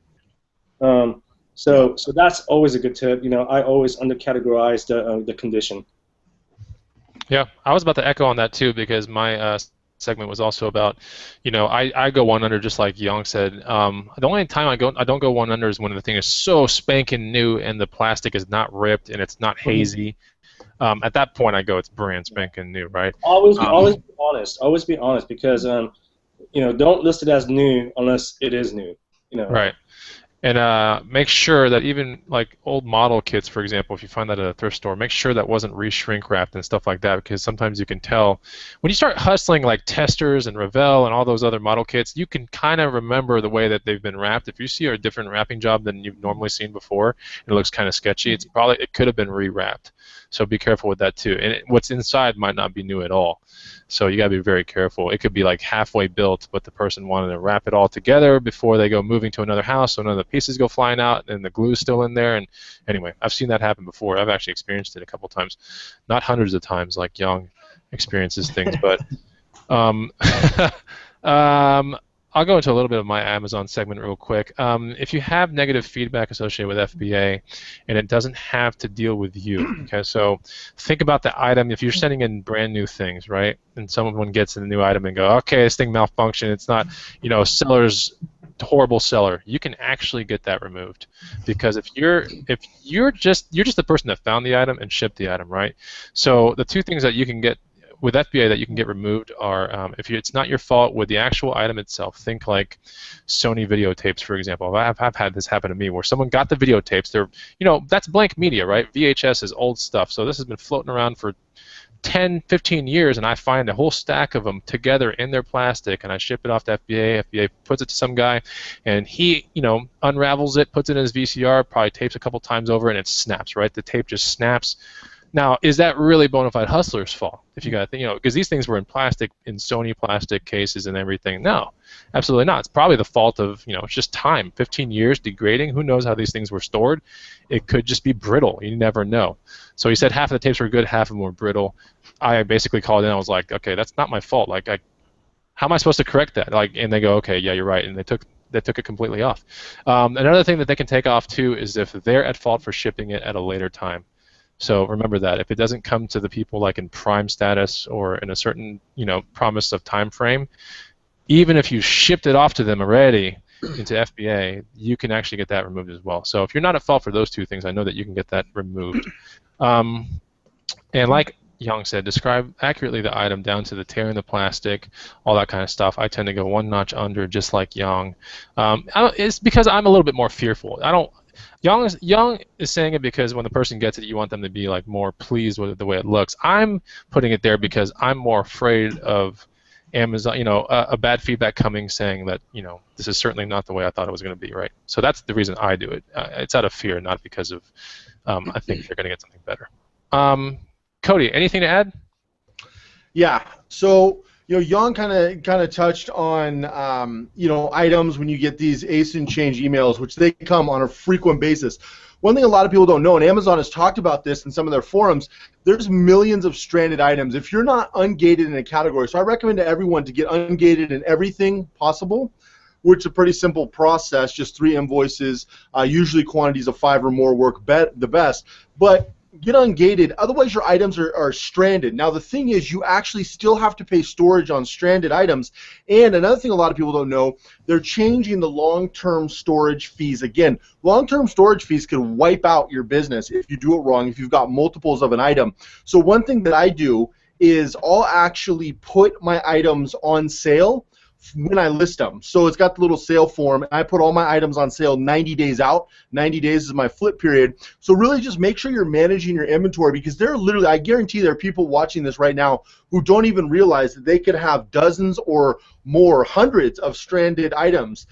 So that's always a good tip. I always undercategorize the condition. Yeah, I was about to echo on that too because my segment was also about, I go one under just like Young said. The only time I don't go one under is when the thing is so spanking new and the plastic is not ripped and it's not hazy. At that point, I go, it's brand spanking new, right? Always be honest. Always be honest, because don't list it as new unless it is new. Right. And make sure that even like old model kits, for example, if you find that at a thrift store, make sure that wasn't re-shrink wrapped and stuff like that, because sometimes you can tell when you start hustling like Testers and Revell and all those other model kits, you can kind of remember the way that they've been wrapped. If you see a different wrapping job than you've normally seen before, it looks kind of sketchy. It could have been re-wrapped. So be careful with that too. And what's inside might not be new at all. So you got to be very careful. It could be like halfway built, but the person wanted to wrap it all together before they go moving to another house, so none of the pieces go flying out, and the glue's still in there. And anyway, I've seen that happen before. I've actually experienced it a couple times, not hundreds of times like Young experiences things, but I'll go into a little bit of my Amazon segment real quick. If you have negative feedback associated with FBA, and it doesn't have to deal with you, okay? So think about the item. If you're sending in brand new things, right, and someone gets a new item and go, okay, this thing malfunctioned. It's not, seller's horrible seller. You can actually get that removed, because if you're just the person that found the item and shipped the item, right? So the two things that you can get with FBA that you can get removed are it's not your fault with the actual item itself. Think like Sony videotapes, for example. I've had this happen to me where someone got the videotapes. They're, that's blank media, right? VHS is old stuff. So this has been floating around for 10, 15 years, and I find a whole stack of them together in their plastic, and I ship it off to FBA. FBA puts it to some guy, and he, unravels it, puts it in his VCR, probably tapes a couple times over, and it snaps, right? The tape just snaps. Now, is that really bona fide hustler's fault? If you got to think, because these things were in plastic, in Sony plastic cases and everything. No, absolutely not. It's probably the fault of, it's just time. 15 years degrading. Who knows how these things were stored? It could just be brittle. You never know. So he said half of the tapes were good, half of them were brittle. I basically called in. I was like, okay, that's not my fault. Like, how am I supposed to correct that? Like, and they go, okay, yeah, you're right. And they took it completely off. Another thing that they can take off too is if they're at fault for shipping it at a later time. So remember that if it doesn't come to the people like in prime status or in a certain promise of time frame, even if you shipped it off to them already into FBA, you can actually get that removed as well. So if you're not at fault for those two things, I know that you can get that removed. And like Young said, describe accurately the item down to the tear in the plastic, all that kind of stuff. I tend to go one notch under, just like Young. It's because I'm a little bit more fearful. Young is saying it because when the person gets it, you want them to be like more pleased with the way it looks. I'm putting it there because I'm more afraid of Amazon, a bad feedback coming saying that, this is certainly not the way I thought it was going to be, right? So that's the reason I do it. It's out of fear, not because of I think they're going to get something better. Cody, anything to add? Yeah. So Young kind of touched on items when you get these ASIN change emails, which they come on a frequent basis. One thing a lot of people don't know, and Amazon has talked about this in some of their forums, there's millions of stranded items. If you're not ungated in a category, so I recommend to everyone to get ungated in everything possible, which is a pretty simple process, just 3 invoices, usually quantities of 5 or more work the best. But get ungated, otherwise your items are stranded. Now the thing is, you actually still have to pay storage on stranded items, and another thing a lot of people don't know, they're changing the long-term storage fees again. Long-term storage fees can wipe out your business if you do it wrong, if you've got multiples of an item. So one thing that I do is I'll actually put my items on sale when I list them. So it's got the little sale form, and I put all my items on sale 90 days out. 90 days is my flip period. So really just make sure you're managing your inventory, because there are literally, I guarantee there are people watching this right now who don't even realize that they could have dozens or more, hundreds of stranded items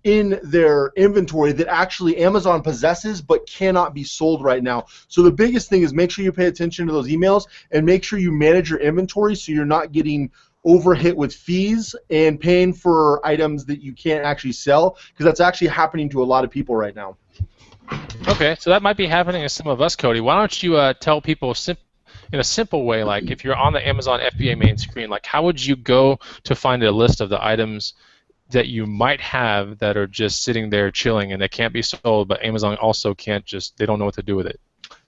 in their inventory that actually Amazon possesses but cannot be sold right now. So the biggest thing is make sure you pay attention to those emails and make sure you manage your inventory so you're not getting overhit with fees and paying for items that you can't actually sell, because that's actually happening to a lot of people right now. Okay, so that might be happening to some of us, Cody. Why don't you tell people in a simple way, like if you're on the Amazon FBA main screen, like how would you go to find a list of the items that you might have that are just sitting there chilling and they can't be sold, but Amazon also can't they don't know what to do with it?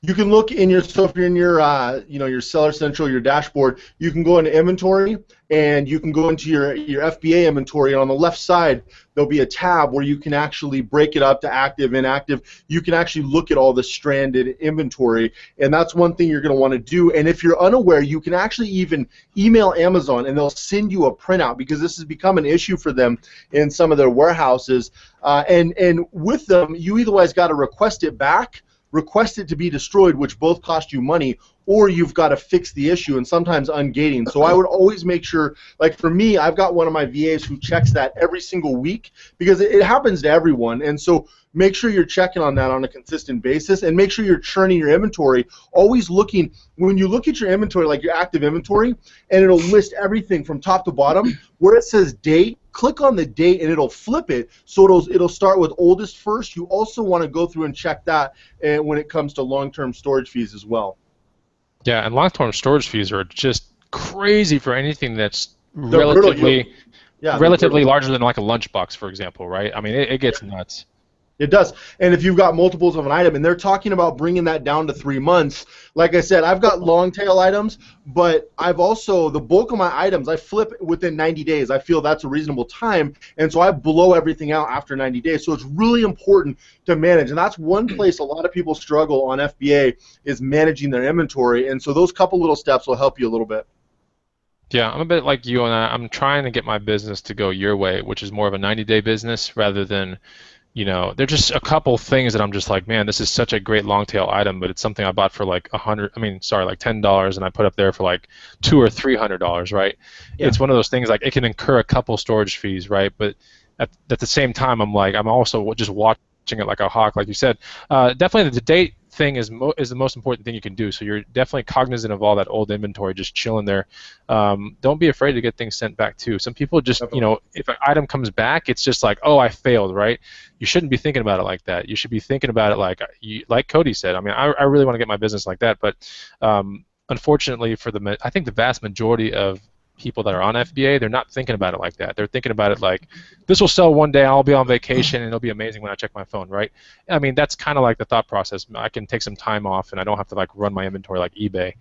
You can look in your, so if you're in your, your Seller Central, your dashboard, you can go into inventory, and you can go into your FBA inventory, and on the left side, there'll be a tab where you can actually break it up to active, inactive. You can actually look at all the stranded inventory, and that's one thing you're going to want to do. And if you're unaware, you can actually even email Amazon, and they'll send you a printout, because this has become an issue for them in some of their warehouses. And with them, you otherwise got to request it back, request it to be destroyed, which both cost you money, or you've got to fix the issue, and sometimes ungating. So I would always make sure, like for me, I've got one of my VAs who checks that every single week, because it happens to everyone. And so make sure you're checking on that on a consistent basis, and make sure you're churning your inventory, always looking. When you look at your inventory, like your active inventory, and it'll list everything from top to bottom, where it says date, click on the date and it'll flip it, so it'll start with oldest first. You also want to go through and check that when it comes to long-term storage fees as well. Yeah, and long-term storage fees are just crazy for anything that's They're relatively brutal. larger than like a lunchbox, for example, right? I mean, it gets nuts. It does. And if you've got multiples of an item, and they're talking about bringing that down to 3 months, like I said, I've got long tail items, but I've also, the bulk of my items, I flip within 90 days. I feel that's a reasonable time, and so I blow everything out after 90 days. So it's really important to manage, and that's one place a lot of people struggle on FBA, is managing their inventory, and so those couple little steps will help you a little bit. Yeah, I'm a bit like you, and I'm trying to get my business to go your way, which is more of a 90-day business rather than, there's just a couple things that I'm just like, man, this is such a great long tail item, but it's something I bought for like like $10, and I put up there for like $200 or $300, right? Yeah. It's one of those things, like it can incur a couple storage fees, right? But at the same time, I'm also just watching it like a hawk, like you said. Definitely the date thing is the most important thing you can do. So you're definitely cognizant of all that old inventory just chilling there. Don't be afraid to get things sent back too. Some people just, if an item comes back, it's just like, oh, I failed, right? You shouldn't be thinking about it like that. You should be thinking about it like Cody said. I mean, I really want to get my business like that, but unfortunately I think the vast majority of people that are on FBA, they're not thinking about it like that. They're thinking about it like, this will sell one day, I'll be on vacation, and it'll be amazing when I check my phone, right? I mean, that's kind of like the thought process. I can take some time off, and I don't have to like run my inventory like eBay.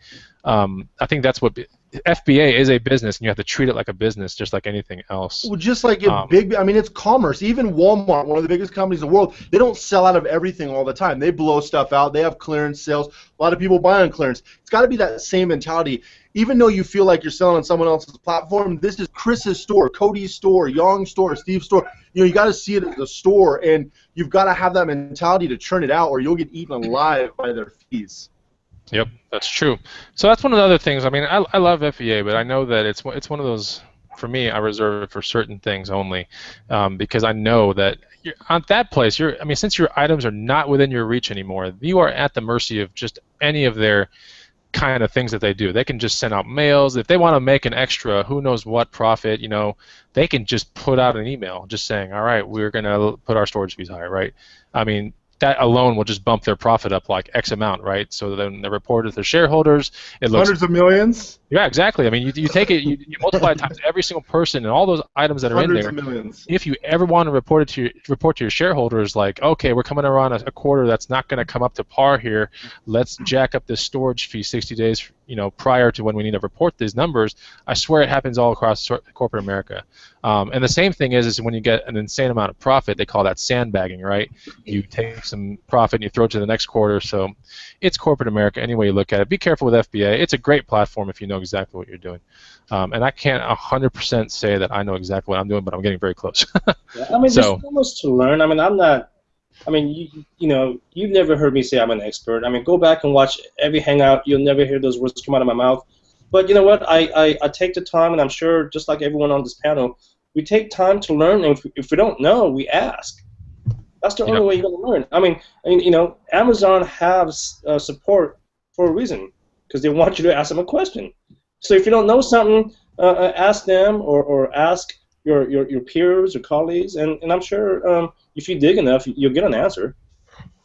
I think that's what FBA is, a business, and you have to treat it like a business, just like anything else. Well, just like it's commerce. Even Walmart, one of the biggest companies in the world, they don't sell out of everything all the time. They blow stuff out. They have clearance sales. A lot of people buy on clearance. It's got to be that same mentality. Even though you feel like you're selling on someone else's platform, this is Chris's store, Cody's store, Young's store, Steve's store. You got to see it as a store, and you've got to have that mentality to churn it out, or you'll get eaten alive by their fees. Yep, that's true. So that's one of the other things. I mean, I love FBA, but I know that it's one of those, for me, I reserve it for certain things only, because I know that on that place, since your items are not within your reach anymore, you are at the mercy of just any of their kind of things that they do. They can just send out mails. If they want to make an extra who knows what profit, they can just put out an email just saying, all right, we're going to put our storage fees higher, right? I mean, that alone will just bump their profit up like X amount, right? So then they report it to their shareholders. It looks hundreds of millions. Yeah, exactly. I mean, you take it, you multiply it times every single person and all those items that are hundreds in there. Of millions. If you ever want to report to your shareholders, like, okay, we're coming around a quarter that's not going to come up to par here. Let's jack up this storage fee 60 days, prior to when we need to report these numbers. I swear it happens all across corporate America. And the same thing is when you get an insane amount of profit, they call that sandbagging, right? You take some profit and you throw it to the next quarter. So it's corporate America any way you look at it. Be careful with FBA. It's a great platform if you know exactly what you're doing. And I can't 100% say that I know exactly what I'm doing, but I'm getting very close. Yeah, there's so much to learn. I'm not. You've never heard me say I'm an expert. Go back and watch every Hangout. You'll never hear those words come out of my mouth. But you know what? I take the time, and I'm sure just like everyone on this panel, we take time to learn, and if we don't know, we ask. That's the only way you're going to learn. Amazon has support for a reason, because they want you to ask them a question. So if you don't know something, ask them or ask your peers or colleagues, and I'm sure if you dig enough, you'll get an answer.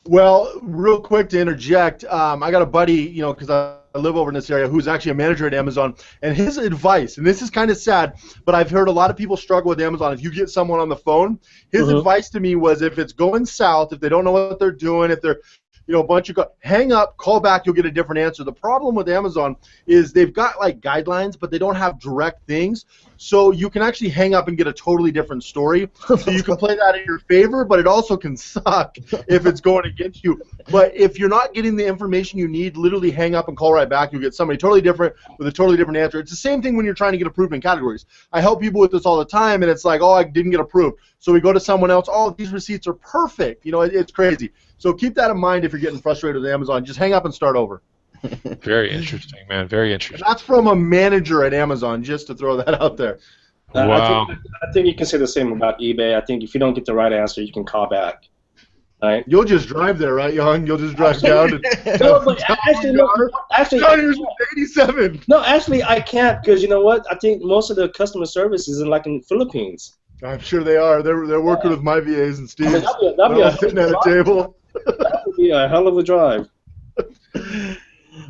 Well, real quick to interject, I got a buddy, because I live over in this area, who's actually a manager at Amazon, and his advice, and this is kind of sad, but I've heard a lot of people struggle with Amazon. If you get someone on the phone, his advice to me was, if it's going south, if they don't know what they're doing, if they're a bunch of hang up, call back, you'll get a different answer. The problem with Amazon is they've got like guidelines, but they don't have direct things. So you can actually hang up and get a totally different story. So you can play that in your favor, but it also can suck if it's going against you. But if you're not getting the information you need, literally hang up and call right back. You'll get somebody totally different with a totally different answer. It's the same thing when you're trying to get approved in categories. I help people with this all the time, and it's like, oh, I didn't get approved. So we go to someone else. Oh, these receipts are perfect. It's crazy. So keep that in mind if you're getting frustrated with Amazon. Just hang up and start over. Very interesting, man. Very interesting. That's from a manager at Amazon, just to throw that out there. Wow. I think you can say the same about eBay. I think if you don't get the right answer, you can call back. Right? You'll just drive there, right, Young? You'll just drive down and No, but actually, John, here's 87. no, actually, I can't because you know what? I think most of the customer service is in Philippines. I'm sure they are. They're working with my VAs and Steve's. That'd be a sitting at a table. That would be a hell of a drive.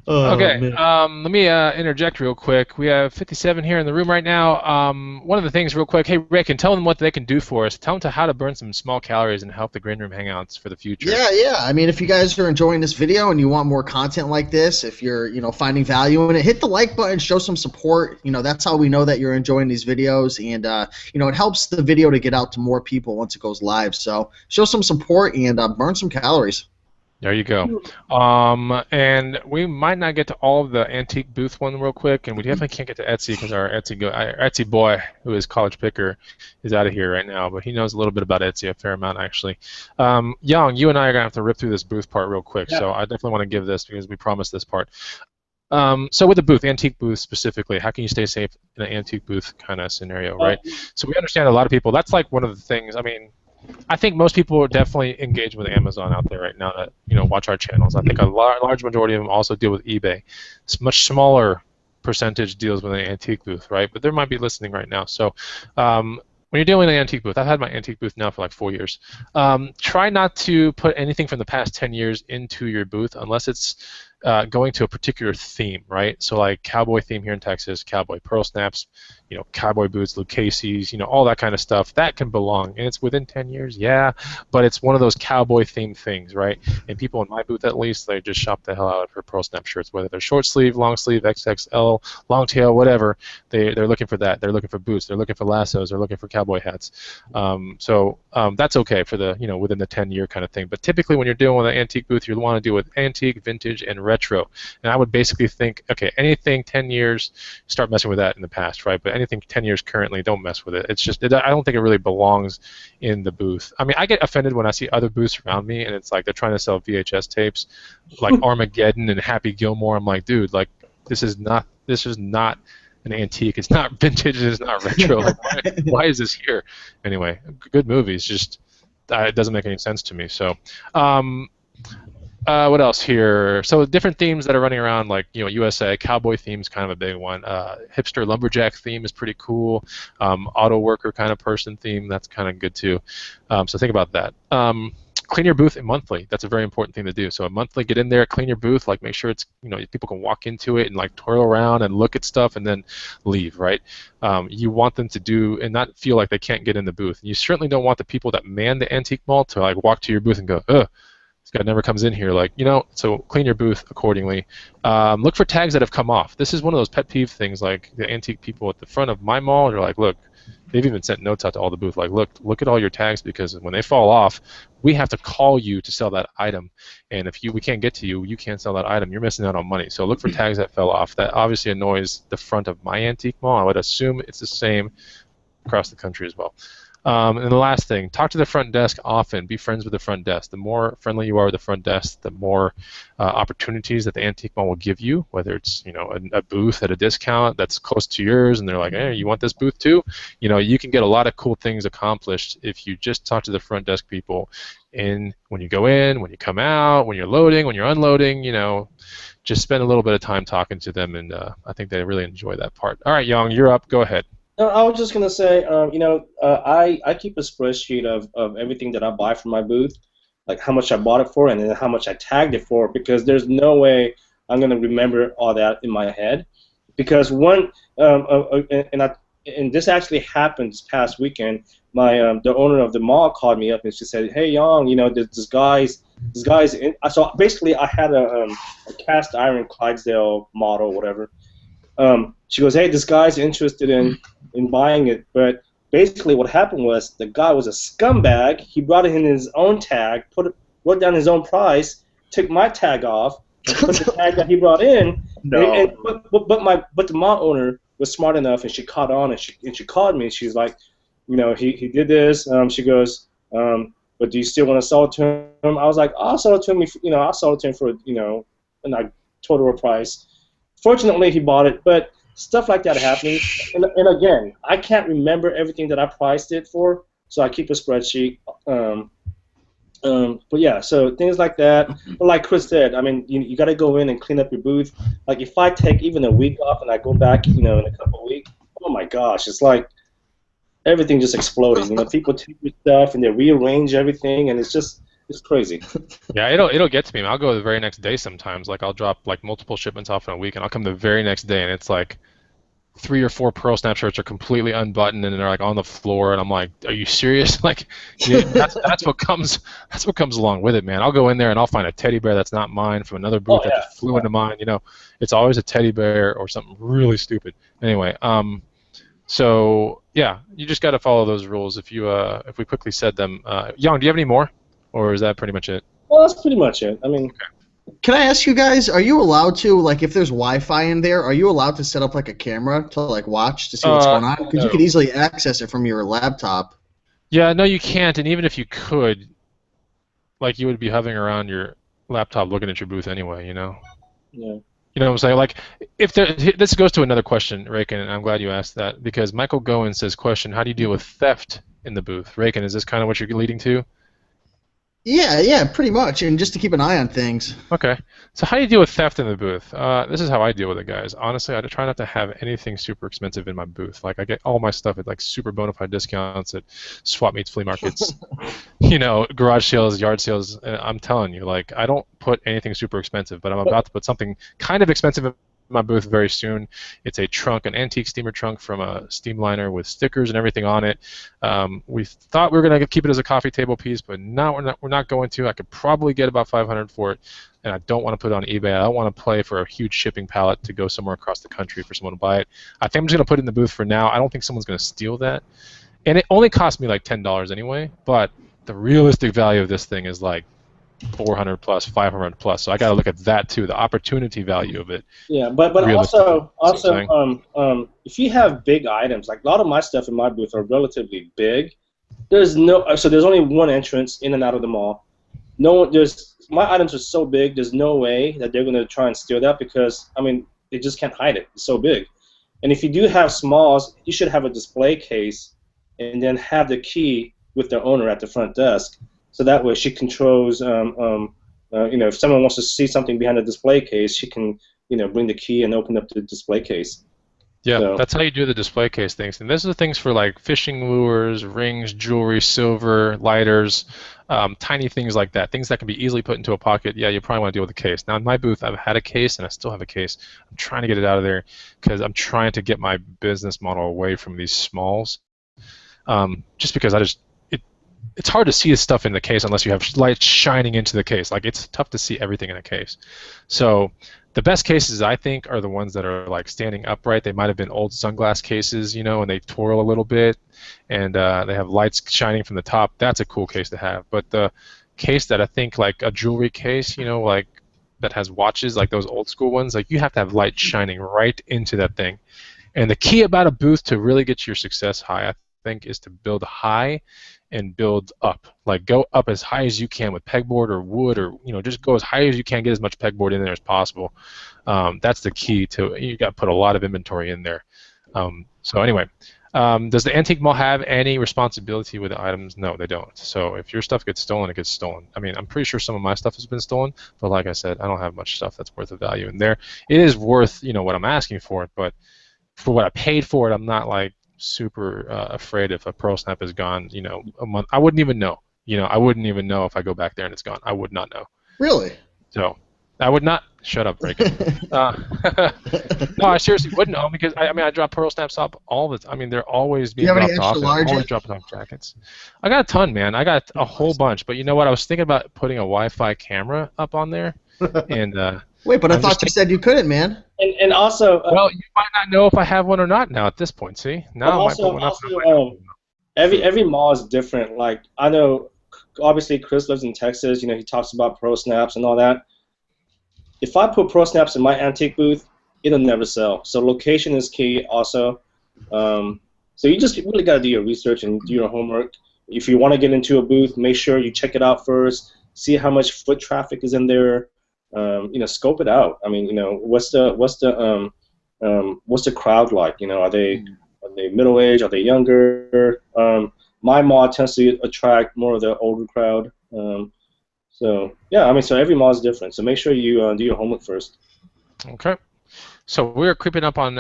Okay, let me interject real quick. We have 57 here in the room right now. One of the things real quick, hey Rick, and tell them what they can do for us. Tell them how to burn some small calories and help the Green Room Hangouts for the future. Yeah. I mean, if you guys are enjoying this video and you want more content like this, if you're, finding value in it, hit the like button, show some support. That's how we know that you're enjoying these videos, and it helps the video to get out to more people once it goes live. So show some support and burn some calories. There you go. And we might not get to all of the antique booth one real quick, and we definitely can't get to Etsy because our Etsy boy, who is College Picker, is out of here right now. But he knows a little bit about Etsy, a fair amount actually. Young, you and I are gonna have to rip through this booth part real quick. Yeah. So I definitely want to give this because we promised this part. So with the booth, antique booth specifically, how can you stay safe in an antique booth kind of scenario, right? So we understand a lot of people. That's like one of the things. I mean, I think most people are definitely engaged with Amazon out there right now that watch our channels. I think a large majority of them also deal with eBay. It's much smaller percentage deals with an antique booth, right? But they might be listening right now. So when you're dealing with an antique booth, I've had my antique booth now for like 4 years. Try not to put anything from the past 10 years into your booth unless it's going to a particular theme, right? So like cowboy theme here in Texas, cowboy pearl snaps, cowboy boots, Lucchese's, all that kind of stuff. That can belong, and it's within 10 years, yeah, but it's one of those cowboy themed things, right? And people in my booth, at least, they just shop the hell out for pearl snap shirts, whether they're short sleeve, long sleeve, XXL, long tail, whatever. They're looking for that. They're looking for boots. They're looking for lassos. They're looking for cowboy hats. So that's okay for the within the 10-year kind of thing. But typically, when you're dealing with an antique booth, you want to deal with antique, vintage, and retro. And I would basically think, okay, anything 10 years, start messing with that in the past, right? But anything 10 years currently, don't mess with it. It's just, I don't think it really belongs in the booth. I mean, I get offended when I see other booths around me, and it's like they're trying to sell VHS tapes, like Armageddon and Happy Gilmore. I'm like, dude, like this is not an antique. It's not vintage. It's not retro. Like, why is this here? Anyway, good movies. Just it doesn't make any sense to me. So. What else here? So different themes that are running around, like USA cowboy theme's kind of a big one. Hipster lumberjack theme is pretty cool. Auto worker kind of person theme, that's kind of good too. So think about that. Clean your booth monthly. That's a very important thing to do. So a monthly, get in there, clean your booth, like make sure it's people can walk into it and like twirl around and look at stuff and then leave, right? You want them to do and not feel like they can't get in the booth. And you certainly don't want the people that man the antique mall to like walk to your booth and go, ugh. This guy never comes in here, so clean your booth accordingly. Look for tags that have come off. This is one of those pet peeve things, like the antique people at the front of my mall, they're like, look, they've even sent notes out to all the booth, like, look at all your tags, because when they fall off, we have to call you to sell that item, and if we can't get to you, you can't sell that item, you're missing out on money. So look for tags that fell off. That obviously annoys the front of my antique mall. I would assume it's the same across the country as well. And the last thing, talk to the front desk often. Be friends with the front desk. The more friendly you are with the front desk, the more opportunities that the antique mall will give you, whether it's a booth at a discount that's close to yours and they're like, hey, you want this booth too? You can get a lot of cool things accomplished if you just talk to the front desk people. And when you go in, when you come out, when you're loading, when you're unloading, just spend a little bit of time talking to them, and I think they really enjoy that part. All right, Young, you're up. Go ahead. No, I was just gonna say, I keep a spreadsheet of everything that I buy from my booth, like how much I bought it for and then how much I tagged it for, because there's no way I'm gonna remember all that in my head. Because one, and and this actually happened this past weekend. My the owner of the mall called me up and she said, "Hey, Young, you know this guy's in." So basically, I had a cast iron Clydesdale model, or whatever. She goes, "Hey, this guy's interested in buying it, but basically what happened was the guy was a scumbag. He brought in his own tag, wrote down his own price, took my tag off, and put the tag that he brought in. No. But the mall owner was smart enough, and she caught on, and she called me. She's like, you know, he did this. She goes, but do you still want to sell it to him? I was like, I'll sell it to him. I'll sell it to him for and I told her a price. Fortunately, he bought it, but stuff like that happening. And again, I can't remember everything that I priced it for, so I keep a spreadsheet. But yeah, so things like that. But like Chris said, I mean, you got to go in and clean up your booth. Like if I take even a week off and I go back, in a couple of weeks, oh my gosh, it's like everything just exploding. People take your stuff and they rearrange everything, and it's crazy. Yeah, it'll get to me. I'll go the very next day sometimes. Like I'll drop like multiple shipments off in a week, and I'll come the very next day, and it's like 3 or 4 Pearl Snap shirts are completely unbuttoned and they're like on the floor, and I'm like, are you serious? Like, that's what comes along with it, man. I'll go in there and I'll find a teddy bear that's not mine from another booth that just flew into mine. It's always a teddy bear or something really stupid. Anyway, so yeah, you just got to follow those rules. If we quickly said them, Young, do you have any more, or is that pretty much it? Well, that's pretty much it. I mean. Okay. Can I ask you guys, are you allowed to, like, if there's Wi-Fi in there, are you allowed to set up, like, a camera to, like, watch to see what's going on? Because no. you could easily access it from your laptop. Yeah, no, you can't. And even if you could, like, you would be hovering around your laptop looking at your booth anyway, Yeah. You know what I'm saying? Like, this goes to another question, Raken, and I'm glad you asked that, because Michael Goen says, question, how do you deal with theft in the booth? Raken, is this kind of what you're leading to? Yeah, pretty much, and just to keep an eye on things. Okay. So how do you deal with theft in the booth? This is how I deal with it, guys. Honestly, I try not to have anything super expensive in my booth. Like, I get all my stuff at, like, super bona fide discounts at swap meets, flea markets, garage sales, yard sales. I'm telling you, like, I don't put anything super expensive, but I'm about to put something kind of expensive in my booth very soon. It's a trunk, an antique steamer trunk from a steamliner with stickers and everything on it. We thought we were going to keep it as a coffee table piece, but now we're not going to. I could probably get about $500 for it, and I don't want to put it on eBay. I don't want to play for a huge shipping pallet to go somewhere across the country for someone to buy it. I think I'm just going to put it in the booth for now. I don't think someone's going to steal that. And it only cost me like $10 anyway, but the realistic value of this thing is like $400 plus, $500 plus. So I got to look at that too, the opportunity value of it. Yeah, but also, if you have big items, like a lot of my stuff in my booth are relatively big. There's only one entrance in and out of the mall. My items are so big. There's no way that they're gonna try and steal that because they just can't hide it. It's so big. And if you do have smalls, you should have a display case, and then have the key with the owner at the front desk. So that way she controls, if someone wants to see something behind the display case, she can, bring the key and open up the display case. Yeah, so that's how you do the display case things. And these are things for like fishing lures, rings, jewelry, silver, lighters, tiny things like that. Things that can be easily put into a pocket. Yeah, you probably want to deal with a case. Now in my booth, I've had a case and I still have a case. I'm trying to get it out of there because I'm trying to get my business model away from these smalls. Just because it's hard to see this stuff in the case unless you have light shining into the case. Like, it's tough to see everything in a case. So the best cases, I think, are the ones that are like standing upright. They might have been old sunglass cases, and they twirl a little bit, and they have lights shining from the top. That's a cool case to have. But the case that I think, like a jewelry case, like that has watches, like those old school ones, like you have to have light shining right into that thing. And the key about a booth to really get your success high, I think, is to build high and build up. Like, go up as high as you can with pegboard or wood, or just go as high as you can, get as much pegboard in there as possible. That's the key to it. You got to put a lot of inventory in there. So anyway, does the antique mall have any responsibility with the items? No, they don't. So if your stuff gets stolen, it gets stolen. I'm pretty sure some of my stuff has been stolen, but like I said, I don't have much stuff that's worth of value in there. It is worth what I'm asking for it, but for what I paid for it, I'm not like super afraid if a Pearl Snap is gone, a month. I wouldn't even know. I wouldn't even know if I go back there and it's gone. I would not know. Really? So I would not. Shut up, Reagan. No, I seriously wouldn't own because I mean I drop pearl snaps up all the time. I mean they're always Do you being have any dropped extra off, and I'm always larges? dropping off jackets. I got a ton, man. I got a whole bunch. But you know what? I was thinking about putting a Wi-Fi camera up on there, and Wait, but I I'm just thought you said you couldn't, man. And also, well, you might not know if I have one or not now at this point. See, but now I might put also, one up. And I also, might not put one up. every mall is different. Like I know, obviously Chris lives in Texas. You know, he talks about pro snaps and all that. If I put pro snaps in my antique booth, it'll never sell. So location is key also. So you just really got to do your research and do your homework. If you want to get into a booth, make sure you check it out first. See how much foot traffic is in there. You know, scope it out. I mean, you know, what's the crowd like? You know, are they middle age? Are they younger? My mall tends to attract more of the older crowd. So yeah, I mean, so every mall is different. So make sure you do your homework first. Okay. So we're creeping up on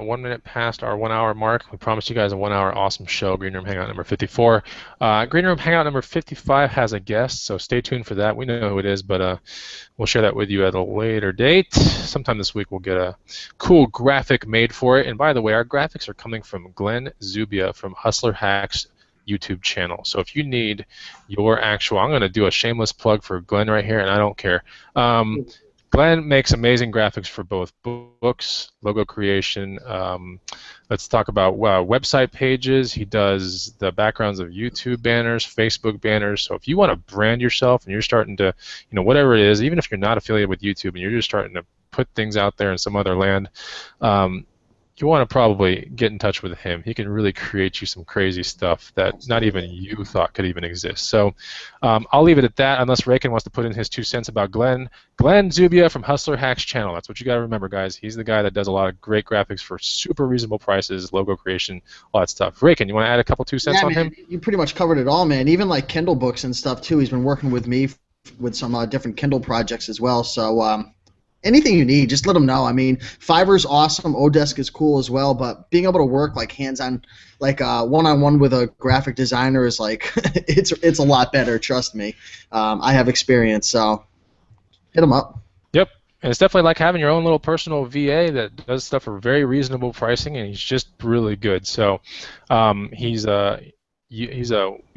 1 minute past our 1 hour mark. We promised you guys a 1 hour awesome show. Green Room Hangout number 54. Green Room Hangout number 55 has a guest, so stay tuned for that. We know who it is, but we'll share that with you at a later date. Sometime this week we'll get a cool graphic made for it. And by the way, our graphics are coming from Glenn Zubia from Hustler Hacks YouTube channel. So if you need your actual, I'm going to do a shameless plug for Glenn right here, and I don't care. Glenn makes amazing graphics for both books, logo creation. Let's talk about website pages. He does the backgrounds of YouTube banners, Facebook banners. So if you want to brand yourself and you're starting to, you know, whatever it is, even if you're not affiliated with YouTube and you're just starting to put things out there in some other land, you want to probably get in touch with him. He can really create you some crazy stuff that not even you thought could even exist. So I'll leave it at that unless Raykin wants to put in his 2 cents about Glenn. Glenn Zubia from Hustler Hacks channel. That's what you got to remember, guys. He's the guy that does a lot of great graphics for super reasonable prices, logo creation, all that stuff. Raykin, you want to add a couple 2 cents on man, him? You pretty much covered it all, man. Even like Kindle books and stuff too. He's been working with me with some different Kindle projects as well. So anything you need, just let him know. I mean, Fiverr's awesome. Odesk is cool as well. But being able to work like hands-on, like one-on-one with a graphic designer is like it's a lot better. Trust me. I have experience, so hit him up. Yep. And it's definitely like having your own little personal VA that does stuff for very reasonable pricing, and he's just really good. So you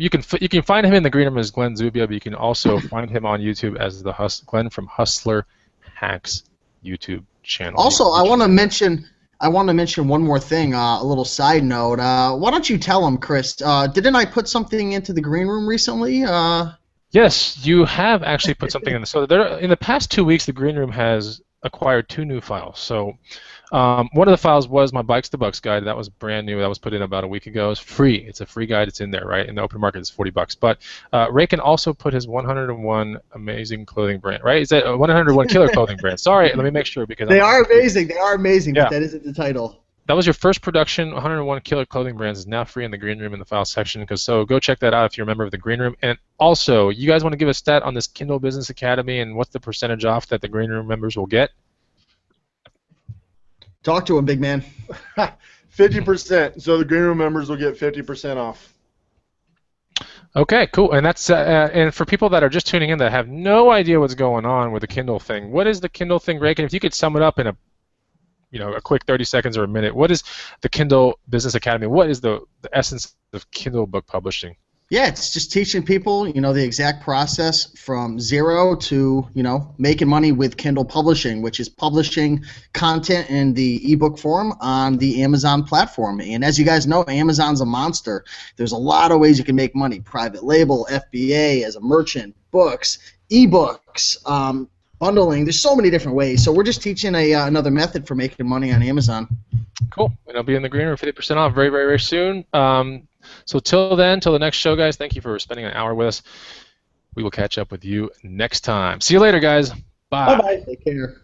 can find him in the green room as Glenn Zubia, but you can also find him on YouTube as the Glenn from Hustler Hacks YouTube channel. Also, I want to mention one more thing. A little side note. Why don't you tell him, Chris? Didn't I put something into the green room recently? Yes, you have actually put something in. So in the past 2 weeks, the green room has acquired 2 new files. So one of the files was my Bikes to Bucks guide. That was brand new. That was put in about a week ago. It's free. It's a free guide. It's in there, right? In the open market, it's $40. But Raykin also put his 101 amazing clothing brand, right? Is that 101 killer clothing brand? Sorry, let me make sure because they are amazing. They are amazing. Yeah. But that isn't the title. That was your first production. 101 Killer Clothing Brands is now free in the green room in the file section. So go check that out if you're a member of the green room. And also, you guys want to give a stat on this Kindle Business Academy and what's the percentage off that the green room members will get? Talk to him, big man. 50%. So the green room members will get 50% off. Okay, cool. And that's and for people that are just tuning in that have no idea what's going on with the Kindle thing, what is the Kindle thing, Raykin? If you could sum it up in a quick 30 seconds or a minute, what is the Kindle Business Academy? What is the essence of Kindle book publishing? Yeah, it's just teaching people, the exact process from zero to, making money with Kindle publishing, which is publishing content in the ebook form on the Amazon platform. And as you guys know, Amazon's a monster. There's a lot of ways you can make money. Private label, FBA, as a merchant, books, ebooks, bundling. There's so many different ways. So we're just teaching another method for making money on Amazon. Cool. And I'll be in the green room 50% off very, very, very soon. So till then, till the next show, guys, thank you for spending an hour with us. We will catch up with you next time. See you later, guys. Bye. Bye-bye. Take care.